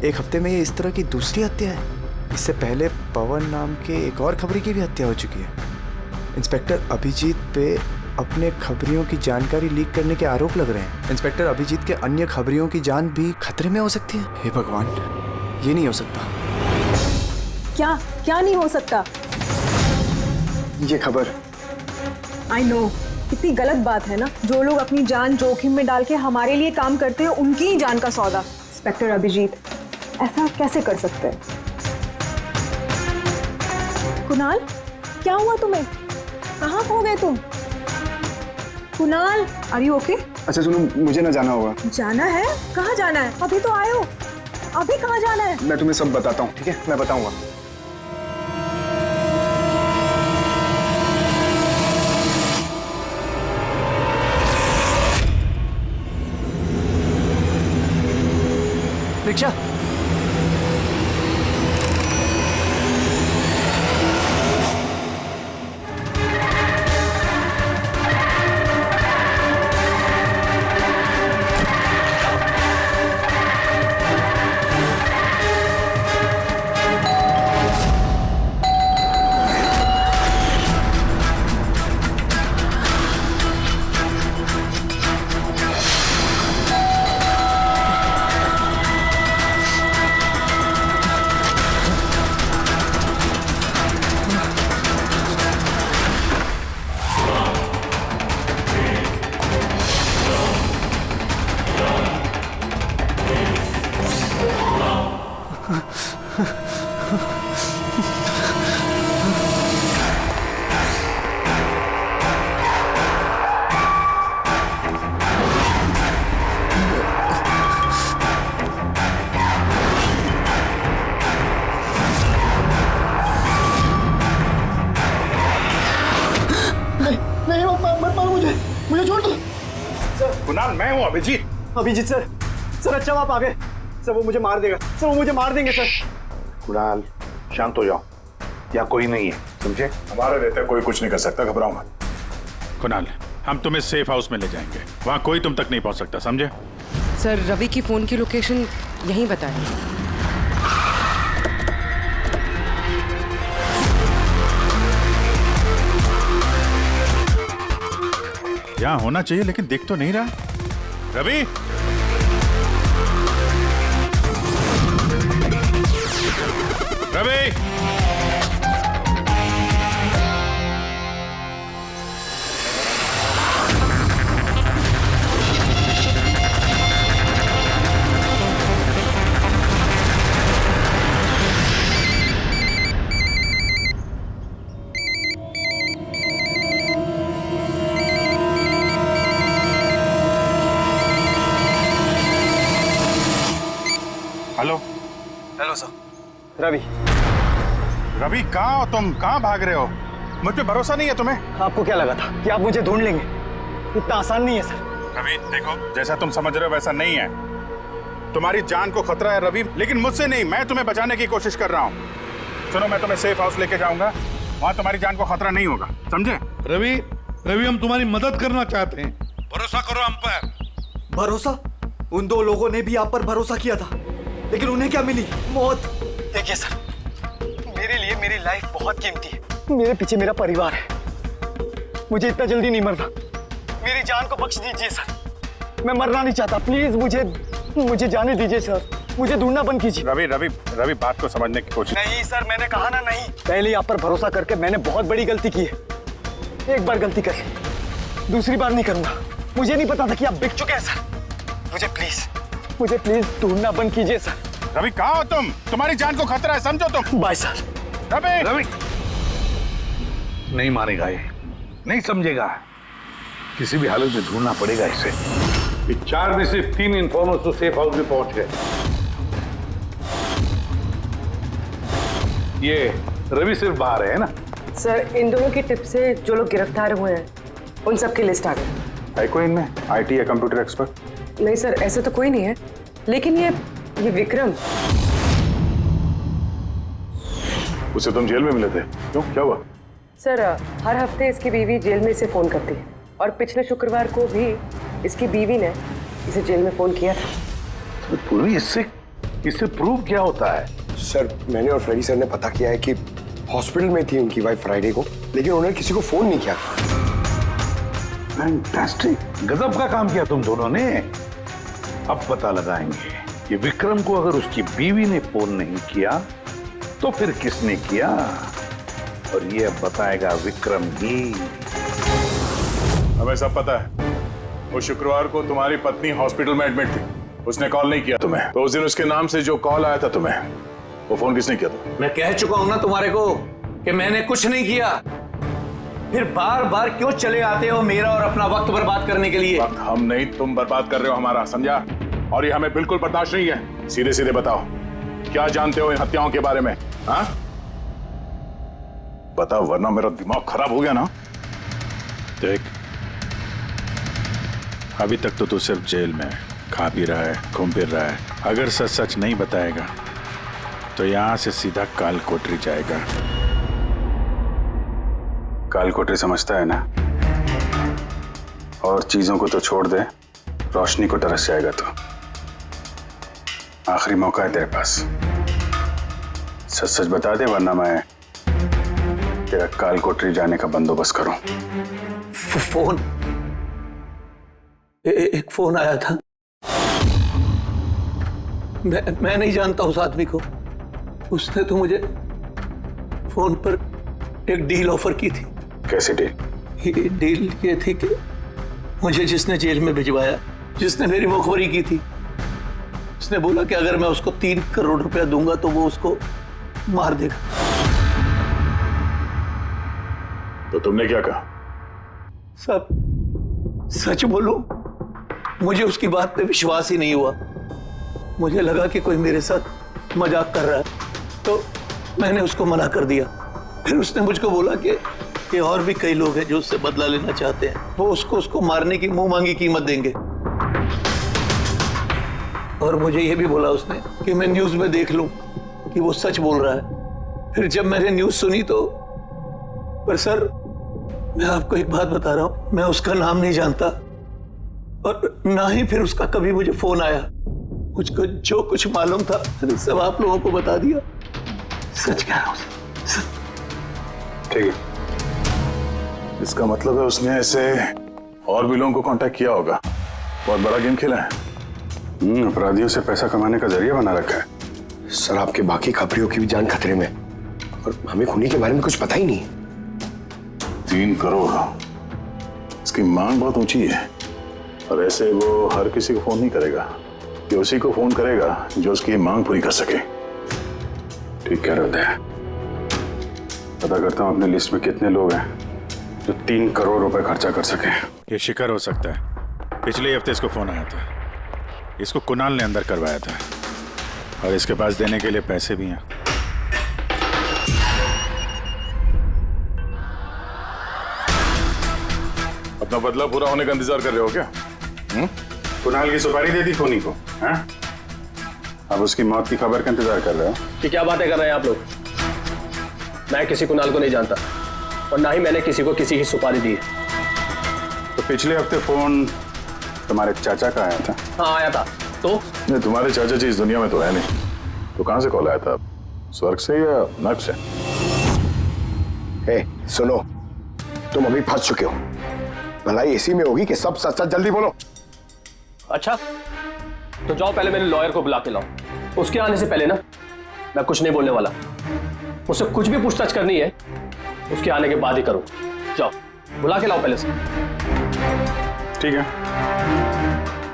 एक हफ्ते में ये इस तरह की दूसरी हत्या है। इससे पहले पवन नाम के एक और खबरी की भी हत्या हो चुकी है। इंस्पेक्टर अभिजीत पे अपने खबरियों की जानकारी लीक करने के आरोप लग रहे हैं। इंस्पेक्टर अभिजीत के अन्य खबरियों की जान भी खतरे में हो सकती है। हे भगवान, ये नहीं हो सकता। क्या क्या नहीं हो सकता? ये खबर आई नो, कितनी गलत बात है ना। जो लोग अपनी जान जोखिम में डाल के हमारे लिए काम करते हैं, उनकी ही जान का सौदा। इंस्पेक्टर अभिजीत ऐसा कैसे कर सकते हैं? कुणाल, क्या हुआ तुम्हें? कहाँ खो गए तुम? Kunal, are you okay? अच्छा सुनो, मुझे ना जाना होगा। जाना है? कहाँ जाना है? अभी तो आए हो, अभी कहाँ जाना है? मैं तुम्हें सब बताता हूँ, ठीक है? मैं बताऊंगा। रिक्शा। मुझे छोड़ दो सर। कुणाल, मैं हूँ अभिजीत। अभिजीत सर, सर अच्छा आप आ गए। सर वो मुझे मार देगा, सर वो मुझे मार देंगे सर। कुणाल, शांत हो जाओ, या कोई नहीं है, समझे? हमारा रहता कोई कुछ नहीं कर सकता, घबराओ मत। कुणाल, हम तुम्हें सेफ हाउस में ले जाएंगे, वहाँ कोई तुम तक नहीं पहुँच सकता, समझे? सर रवि की फोन की लोकेशन यहीं बताएं। यहाँ होना चाहिए लेकिन दिख तो नहीं रहा। Ravi, Ravi, hello. Hello sir. Ravi. Ravi, कहाँ हो तुम? कहाँ भाग रहे हो? मुझ पे भरोसा नहीं है तुम्हें? आपको क्या लगा था कि आप मुझे ढूंढ लेंगे? इतना आसान नहीं है सर। रवि देखो, जैसा तुम समझ रहे हो वैसा नहीं है। तुम्हारी जान को खतरा है रवि, लेकिन मुझसे नहीं, मैं तुम्हें बचाने की कोशिश कर रहा हूँ। सुनो, मैं तुम्हें सेफ हाउस लेके जाऊंगा, वहाँ तुम्हारी जान को खतरा नहीं होगा, समझे? रवि, रवि हम तुम्हारी मदद करना चाहते हैं, भरोसा करो हम पर। भरोसा? उन दो लोगों ने भी आप पर भरोसा किया था, लेकिन उन्हें क्या मिली? मौत। देखिए सर, मेरे लिए मेरी लाइफ बहुत कीमती है। मेरे पीछे मेरा परिवार है, मुझे इतना जल्दी नहीं मरना। मेरी जान को बख्श दीजिए सर, मैं मरना नहीं चाहता। प्लीज मुझे जाने दीजिए सर, मुझे ढूंढना बंद कीजिए। रवि रवि रवि, बात को समझने की कोशिश। नहीं सर, मैंने कहा ना नहीं। पहले आप पर भरोसा करके मैंने बहुत बड़ी गलती की है। एक बार गलती करी, दूसरी बार नहीं करूंगा। मुझे नहीं पता था कि आप बिक चुके हैं सर। मुझे प्लीज ढूंढना बंद कीजिए सर। रवि, कहाँ हो तुम? तुम्हारी जान को खतरा है, समझो तुम। Bye sir. रवि, रवि नहीं मानेगा, ये नहीं समझेगा, किसी भी हालत में ढूंढना पड़ेगा इसे। 4 में से 3 इन्फॉर्मर्स तो सेफ हाउस में पहुंच गए। ये रवि सिर्फ बाहर है ना? सर इन दोनों की टिप से जो लोग गिरफ्तार हुए हैं उन सब की लिस्ट आ गई। है कोई इनमें IT या कंप्यूटर एक्सपर्ट? नहीं सर, ऐसे तो कोई नहीं है, लेकिन ये विक्रम। उसे तुम जेल में मिले थे, क्यों, क्या हुआ? सर हर हफ्ते इसकी बीवी जेल में इसे फोन करती है और पिछले शुक्रवार को भी इसकी बीवी ने इसे जेल में फोन किया था। पूर्वी, इससे प्रूव क्या होता है? सर मैंने और फ्रेडी सर ने पता किया है कि हॉस्पिटल में थी उनकी वाइफ फ्राइडे को, लेकिन उन्होंने किसी को फोन नहीं किया। फैंटास्टिक, गजब का काम किया तुम दोनों ने। अब पता लगाएंगे कि विक्रम को अगर उसकी बीवी ने फोन नहीं किया तो फिर किसने किया, और ये अब बताएगा विक्रम ही। हमें सब पता है, वो शुक्रवार को तुम्हारी पत्नी हॉस्पिटल में एडमिट थी, उसने कॉल नहीं किया तुम्हें, तो उस दिन उसके नाम से जो कॉल आया था तुम्हें, वो फोन किसने किया था? मैं कह चुका हूं ना तुम्हारे को कि मैंने कुछ नहीं किया, फिर बार बार क्यों चले आते हो मेरा और अपना वक्त बर्बाद करने के लिए? वक्त हम नहीं, तुम बर्बाद कर रहे हो हमारा, समझा? और ये हमें बिल्कुल बर्दाश्त नहीं है। सीधे सीधे बताओ, क्या जानते हो इन हत्याओं के बारे में? हाँ बताओ, वरना मेरा दिमाग खराब हो गया ना। देख, अभी तक तो तू सिर्फ जेल में खा पी रहा है, घूम फिर रहा है। अगर सच सच नहीं बताएगा तो यहां से सीधा काल कोठरी जाएगा। काल कोठरी समझता है ना? और चीजों को तो छोड़ दे, रोशनी को तरस जाएगा तो। आखिरी मौका है तेरे पास, सच सच बता दे, वरना मैं तेरा काल कोठरी जाने का बंदोबस्त करूं। फोन, एक फोन आया था। मैं नहीं जानता उस आदमी को। उसने तो मुझे फोन पर एक डील ऑफर की थी। कैसी डील? डील ये थी कि मुझे जिसने जेल में भिजवाया, जिसने मेरी मुखबरी की थी, उसने बोला कि अगर मैं उसको 3 करोड़ रुपया दूंगा तो वो उसको मार देगा। तो तुमने क्या कहा? सब सच बोलूं, मुझे उसकी बात पे विश्वास ही नहीं हुआ। मुझे लगा कि कोई मेरे साथ मजाक कर रहा है, तो मैंने उसको मना कर दिया। फिर उसने मुझको बोला कि और भी कई लोग हैं जो उससे बदला लेना चाहते हैं, वो उसको मारने की मुंह मांगी कीमत देंगे। और मुझे ये भी बोला उसने कि मैं न्यूज में देख लूं कि वो सच बोल रहा है। फिर जब मैंने न्यूज सुनी तो, पर सर मैं आपको एक बात बता रहा हूं, मैं उसका नाम नहीं जानता और ना ही फिर उसका कभी मुझे फोन आया। मुझको जो कुछ मालूम था सब आप लोगों को बता दिया। सच कह रहा हूं। ठीक है, इसका मतलब है उसने ऐसे और भी लोगों को कांटेक्ट किया होगा। बहुत बड़ा गेम खेला है। अपराधियों से पैसा कमाने का जरिया बना रखा है। सर आपके बाकी खबरियों की भी जान खतरे में, और हमें खूनी के बारे में कुछ पता ही नहीं। 3 करोड़, इसकी मांग बहुत ऊंची है, और ऐसे वो हर किसी को फोन नहीं करेगा, ये उसी को फोन करेगा जो उसकी मांग पूरी कर सके। ठीक कह रहे हैं। पता करता हूँ अपने लिस्ट में कितने लोग हैं जो 3 करोड़ रुपए खर्चा कर सके। ये शिकर हो सकता है। पिछले हफ्ते इसको फोन आया था, इसको कुणाल ने अंदर करवाया था, और इसके पास देने के लिए पैसे भी हैं। अपना बदला पूरा होने का इंतजार कर रहे हो क्या? कुणाल की सुपारी दे दी खूनी को, हाँ? अब उसकी मौत की खबर का इंतजार कर रहे हो? कि क्या बातें कर रहे हैं आप लोग? मैं किसी कुणाल को नहीं जानता, और ना ही मैंने किसी को किसी की सुपारी दी है। तो पिछले हफ्ते फोन तुम्हारे चाचा का आया था? हाँ आया था। तो नहीं, तुम्हारे चाचा जी इस दुनिया में तो है नहीं, तो कहां से कॉल आया था? स्वर्ग से या नर्क से? सुनो, तुम अभी फंस चुके हो। भलाई इसी में होगी कि सब सच सच जल्दी बोलो। अच्छा, तो जाओ पहले मेरे लॉयर को बुला के लाओ। उसके आने से पहले ना मैं कुछ नहीं बोलने वाला। मुझसे कुछ भी पूछताछ करनी है उसके आने के बाद ही करो। जाओ बुला के लाओ पहले से। ठीक है,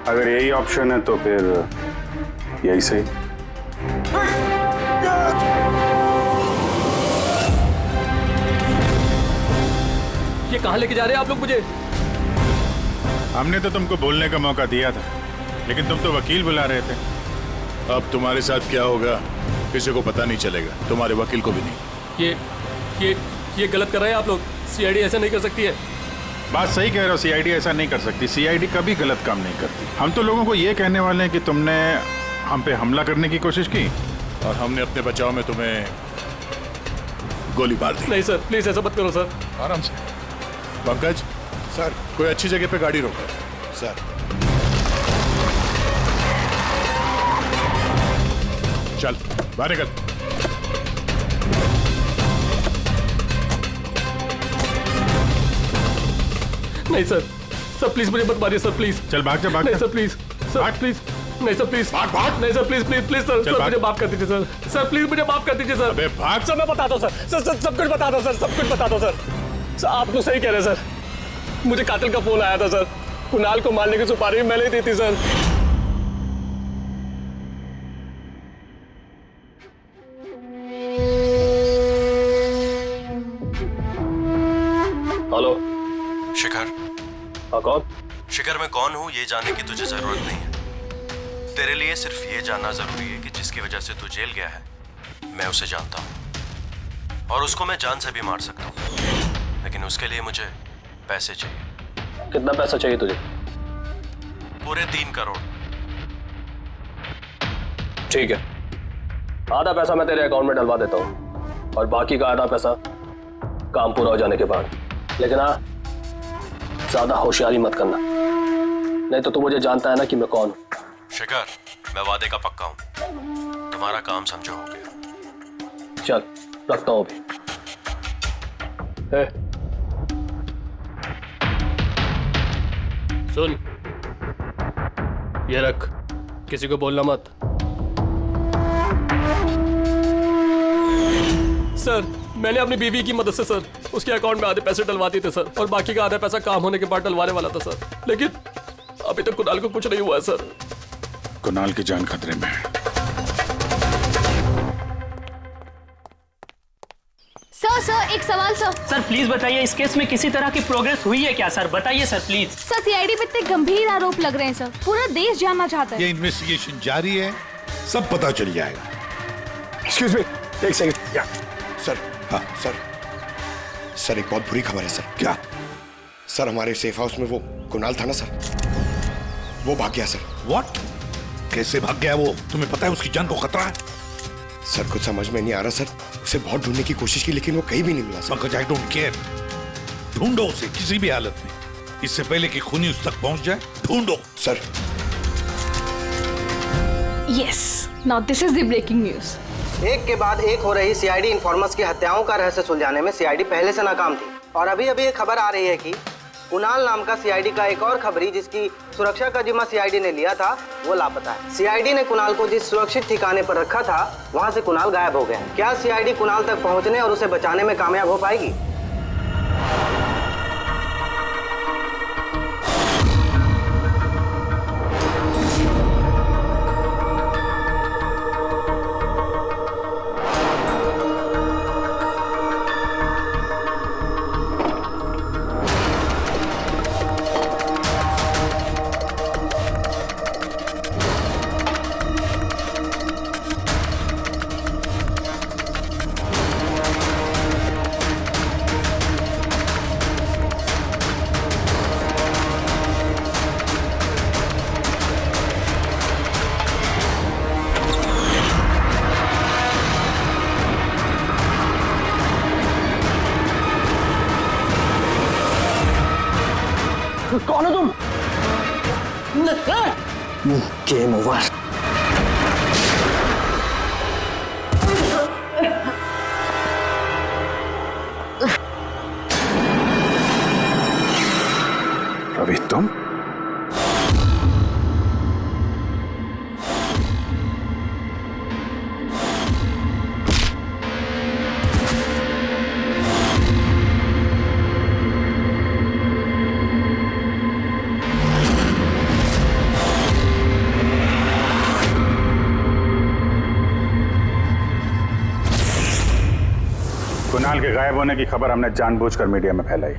अगर यही ऑप्शन है तो फिर यही सही। ये कहां लेके जा रहे हैं आप लोग मुझे? हमने तो तुमको बोलने का मौका दिया था, लेकिन तुम तो वकील बुला रहे थे। अब तुम्हारे साथ क्या होगा किसी को पता नहीं चलेगा, तुम्हारे वकील को भी नहीं। ये गलत कर रहे हैं आप लोग। सीआईडी ऐसा नहीं कर सकती है। बात सही कह रहे हो, सीआईडी ऐसा नहीं कर सकती। सीआईडी कभी गलत काम नहीं करती। हम तो लोगों को ये कहने वाले हैं कि तुमने हम पे हमला करने की कोशिश की और हमने अपने बचाव में तुम्हें गोली मार दी। नहीं सर, प्लीज ऐसा मत करो सर। आराम से। पंकज सर, कोई अच्छी जगह पे गाड़ी रोको। सर चल बाहर निकल। नहीं सर, सर प्लीज मुझे मत मारिए सर, प्लीज। चल भाग जा, भाग नहीं जा। सर प्लीज, सर प्लीज, नहीं सर प्लीज, भाग भाग। नहीं sir please please please sir, चल, सर भाग। मुझे माफ कर दीजिए सर, सर प्लीज मुझे माफ कर दीजिए सर। अबे भाग। सर मैं बता दो सर, सर सर सब कुछ बता दो सर, सब कुछ बता दो सर। सर आप तो सही कह रहे हैं सर, मुझे कातिल का फोन आया था सर, कुणाल को मारने की सुपारी मैंने ही दी थी सर। हेलो शिखर। हाँ कौन? शिखर मैं कौन हूँ ये जानने की तुझे जरूरत नहीं है। तेरे लिए सिर्फ ये जानना जरूरी है कि जिसकी वजह से तू जेल गया है मैं उसे जानता हूँ और उसको मैं जान से भी मार सकता हूँ, लेकिन उसके लिए मुझे पैसे चाहिए। कितना पैसा चाहिए तुझे? पूरे 3 करोड़। ठीक है, आधा पैसा मैं तेरे अकाउंट में डलवा देता हूँ और बाकी का आधा पैसा काम पूरा हो जाने के बाद। लेकिन हाँ, ज्यादा होशियारी मत करना, नहीं तो तू मुझे जानता है ना कि मैं कौन हूं। शिखर मैं वादे का पक्का हूँ, तुम्हारा काम समझो हो गया। चल रखता हूं अभी। सुन, ये रख, किसी को बोलना मत। सर मैंने अपनी बीवी की मदद से सर उसके अकाउंट में आधे पैसे डलवा दिए थे सर, और बाकी का आधा पैसा काम होने के बाद डलवाने वाला था सर, लेकिन अभी तक कुणाल को कुछ नहीं हुआ है सर। कुणाल की जान खतरे में है। सर एक सवाल सर। सर प्लीज बताइए, इस केस में किसी तरह की प्रोग्रेस हुई है क्या सर? बताइए सर प्लीज। सर सीआईडी पे इतने गंभीर आरोप लग रहे हैं सर, पूरा देश जानना चाहता है। ये इन्वेस्टिगेशन जारी है, सब पता चल जाएगा। एक्सक्यूज मी, एक सेकंड। या सर। हाँ सर, सर एक बहुत बुरी खबर है सर। क्या? सर हमारे सेफ हाउस में वो कुणाल था ना सर, वो भाग गया सर। व्हाट? कैसे भाग गया वो? तुम्हें पता है उसकी जान को खतरा है? सर कुछ समझ में नहीं आ रहा सर, उसे बहुत ढूंढने की कोशिश की लेकिन वो कहीं भी नहीं मिला sir. Pankaj, I don't care, ढूंढो उसे किसी भी हालत में, इससे पहले कि खूनी उस तक पहुंच जाए। ढूंढो sir. Yes, now this is the breaking news. एक के बाद एक हो रही सीआईडी इन्फॉर्मर्स की हत्याओं का रहस्य सुलझाने में सीआईडी पहले से नाकाम थी, और अभी अभी एक खबर आ रही है कि कुणाल नाम का सीआईडी का एक और खबरी जिसकी सुरक्षा का जिम्मा सीआईडी ने लिया था वो लापता है। सीआईडी ने कुणाल को जिस सुरक्षित ठिकाने पर रखा था वहां से कुणाल गायब हो गया है। क्या सीआईडी कुणाल तक पहुंचने और उसे बचाने में कामयाब हो पाएगी? कौन हो तुम? Game over. रवि तुम? कुणाल के गायब होने की खबर हमने जानबूझकर मीडिया में फैलाई।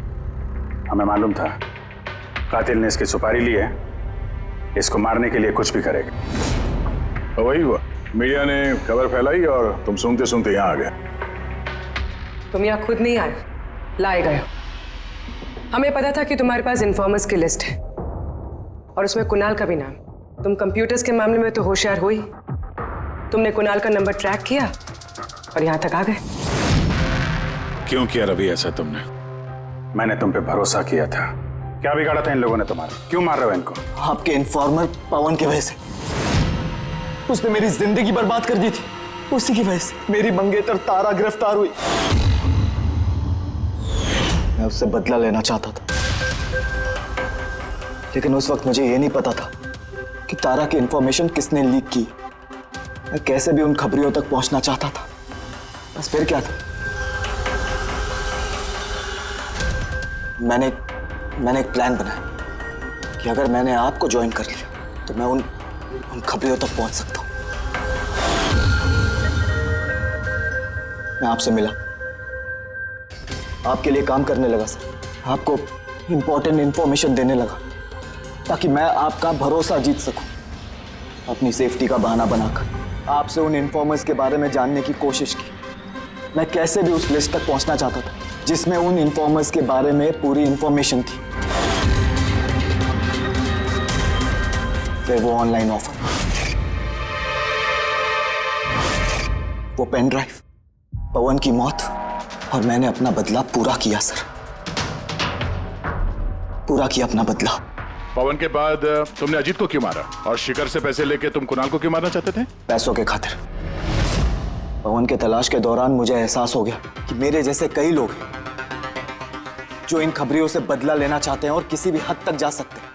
हमें मालूम था कातिल ने इसकी सुपारी ली है, इसको मारने के लिए कुछ भी करेगा। वही हुआ, मीडिया ने खबर फैलाई और तुम सुनते सुनते यहाँ आ गए। तुम यहाँ खुद नहीं आए, लाए गए। हमें पता था कि तुम्हारे पास इन्फॉर्मर्स की लिस्ट है और उसमें कुणाल का भी नाम। तुम कंप्यूटर्स के मामले में तो होशियार हो ही। तुमने कुणाल का नंबर ट्रैक किया और यहां तक आ गए। क्यों किया रवि ऐसा तुमने? मैंने तुम पे भरोसा किया था। क्या बिगाड़ा था इन लोगों ने तुम्हारा? क्यों मार रहे हो इनको? आपके इन्फॉर्मर पवन की वजह से। उसने मेरी जिंदगी बर्बाद कर दी थी। उसी की वजह से मेरी मंगेतर तारा गिरफ्तार हुई। मैं उससे बदला लेना चाहता था, लेकिन उस वक्त मुझे यह नहीं पता था कि तारा की इंफॉर्मेशन किसने लीक की। मैं कैसे भी उन खबरियों तक पहुंचना चाहता था। बस फिर क्या था, मैंने एक प्लान बनाया कि अगर मैंने आपको ज्वाइन कर लिया तो मैं उन खबरियों तक पहुंच सकता हूं। मैं आपसे मिला, आपके लिए काम करने लगा सर, आपको इंपॉर्टेंट इंफॉर्मेशन देने लगा ताकि मैं आपका भरोसा जीत सकूं। अपनी सेफ्टी का बहाना बनाकर आपसे उन इन्फॉर्मर्स के बारे में जानने की कोशिश की। मैं कैसे भी उस लिस्ट तक पहुंचना चाहता था जिसमें उन इन्फॉर्मर्स के बारे में पूरी इंफॉर्मेशन थी। फिर वो ऑनलाइन ऑफर, वो पेन ड्राइव, पवन की मौत, और मैंने अपना बदला पूरा किया सर, पूरा किया अपना बदला। पवन के बाद तुमने अजीत को क्यों मारा? और शिखर से पैसे लेके तुम कुणाल को क्यों मारना चाहते थे? पैसों के खातिर। पवन के तलाश के दौरान मुझे एहसास हो गया कि मेरे जैसे कई लोग हैं जो इन खबरियों से बदला लेना चाहते हैं और किसी भी हद तक जा सकते हैं।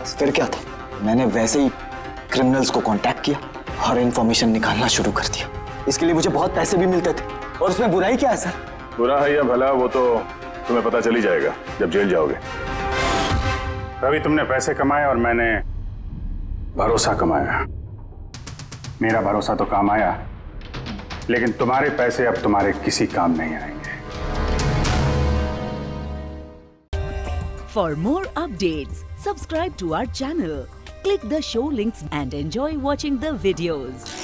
बस फिर क्या था, मैंने वैसे ही क्रिमिनल्स को कांटेक्ट किया और इंफॉर्मेशन निकालना शुरू कर दिया। इसके लिए मुझे बहुत पैसे भी मिलते थे, और उसमें बुराई क्या है सर? बुरा है या भला वो तो तुम्हें पता चल ही जाएगा जब जेल जाओगे। रवि, तुमने पैसे कमाए और मैंने भरोसा कमाया। मेरा भरोसा तो काम आया, लेकिन तुम्हारे पैसे अब तुम्हारे किसी काम नहीं आएंगे। For more updates, subscribe to our channel, click the show links and enjoy watching the videos.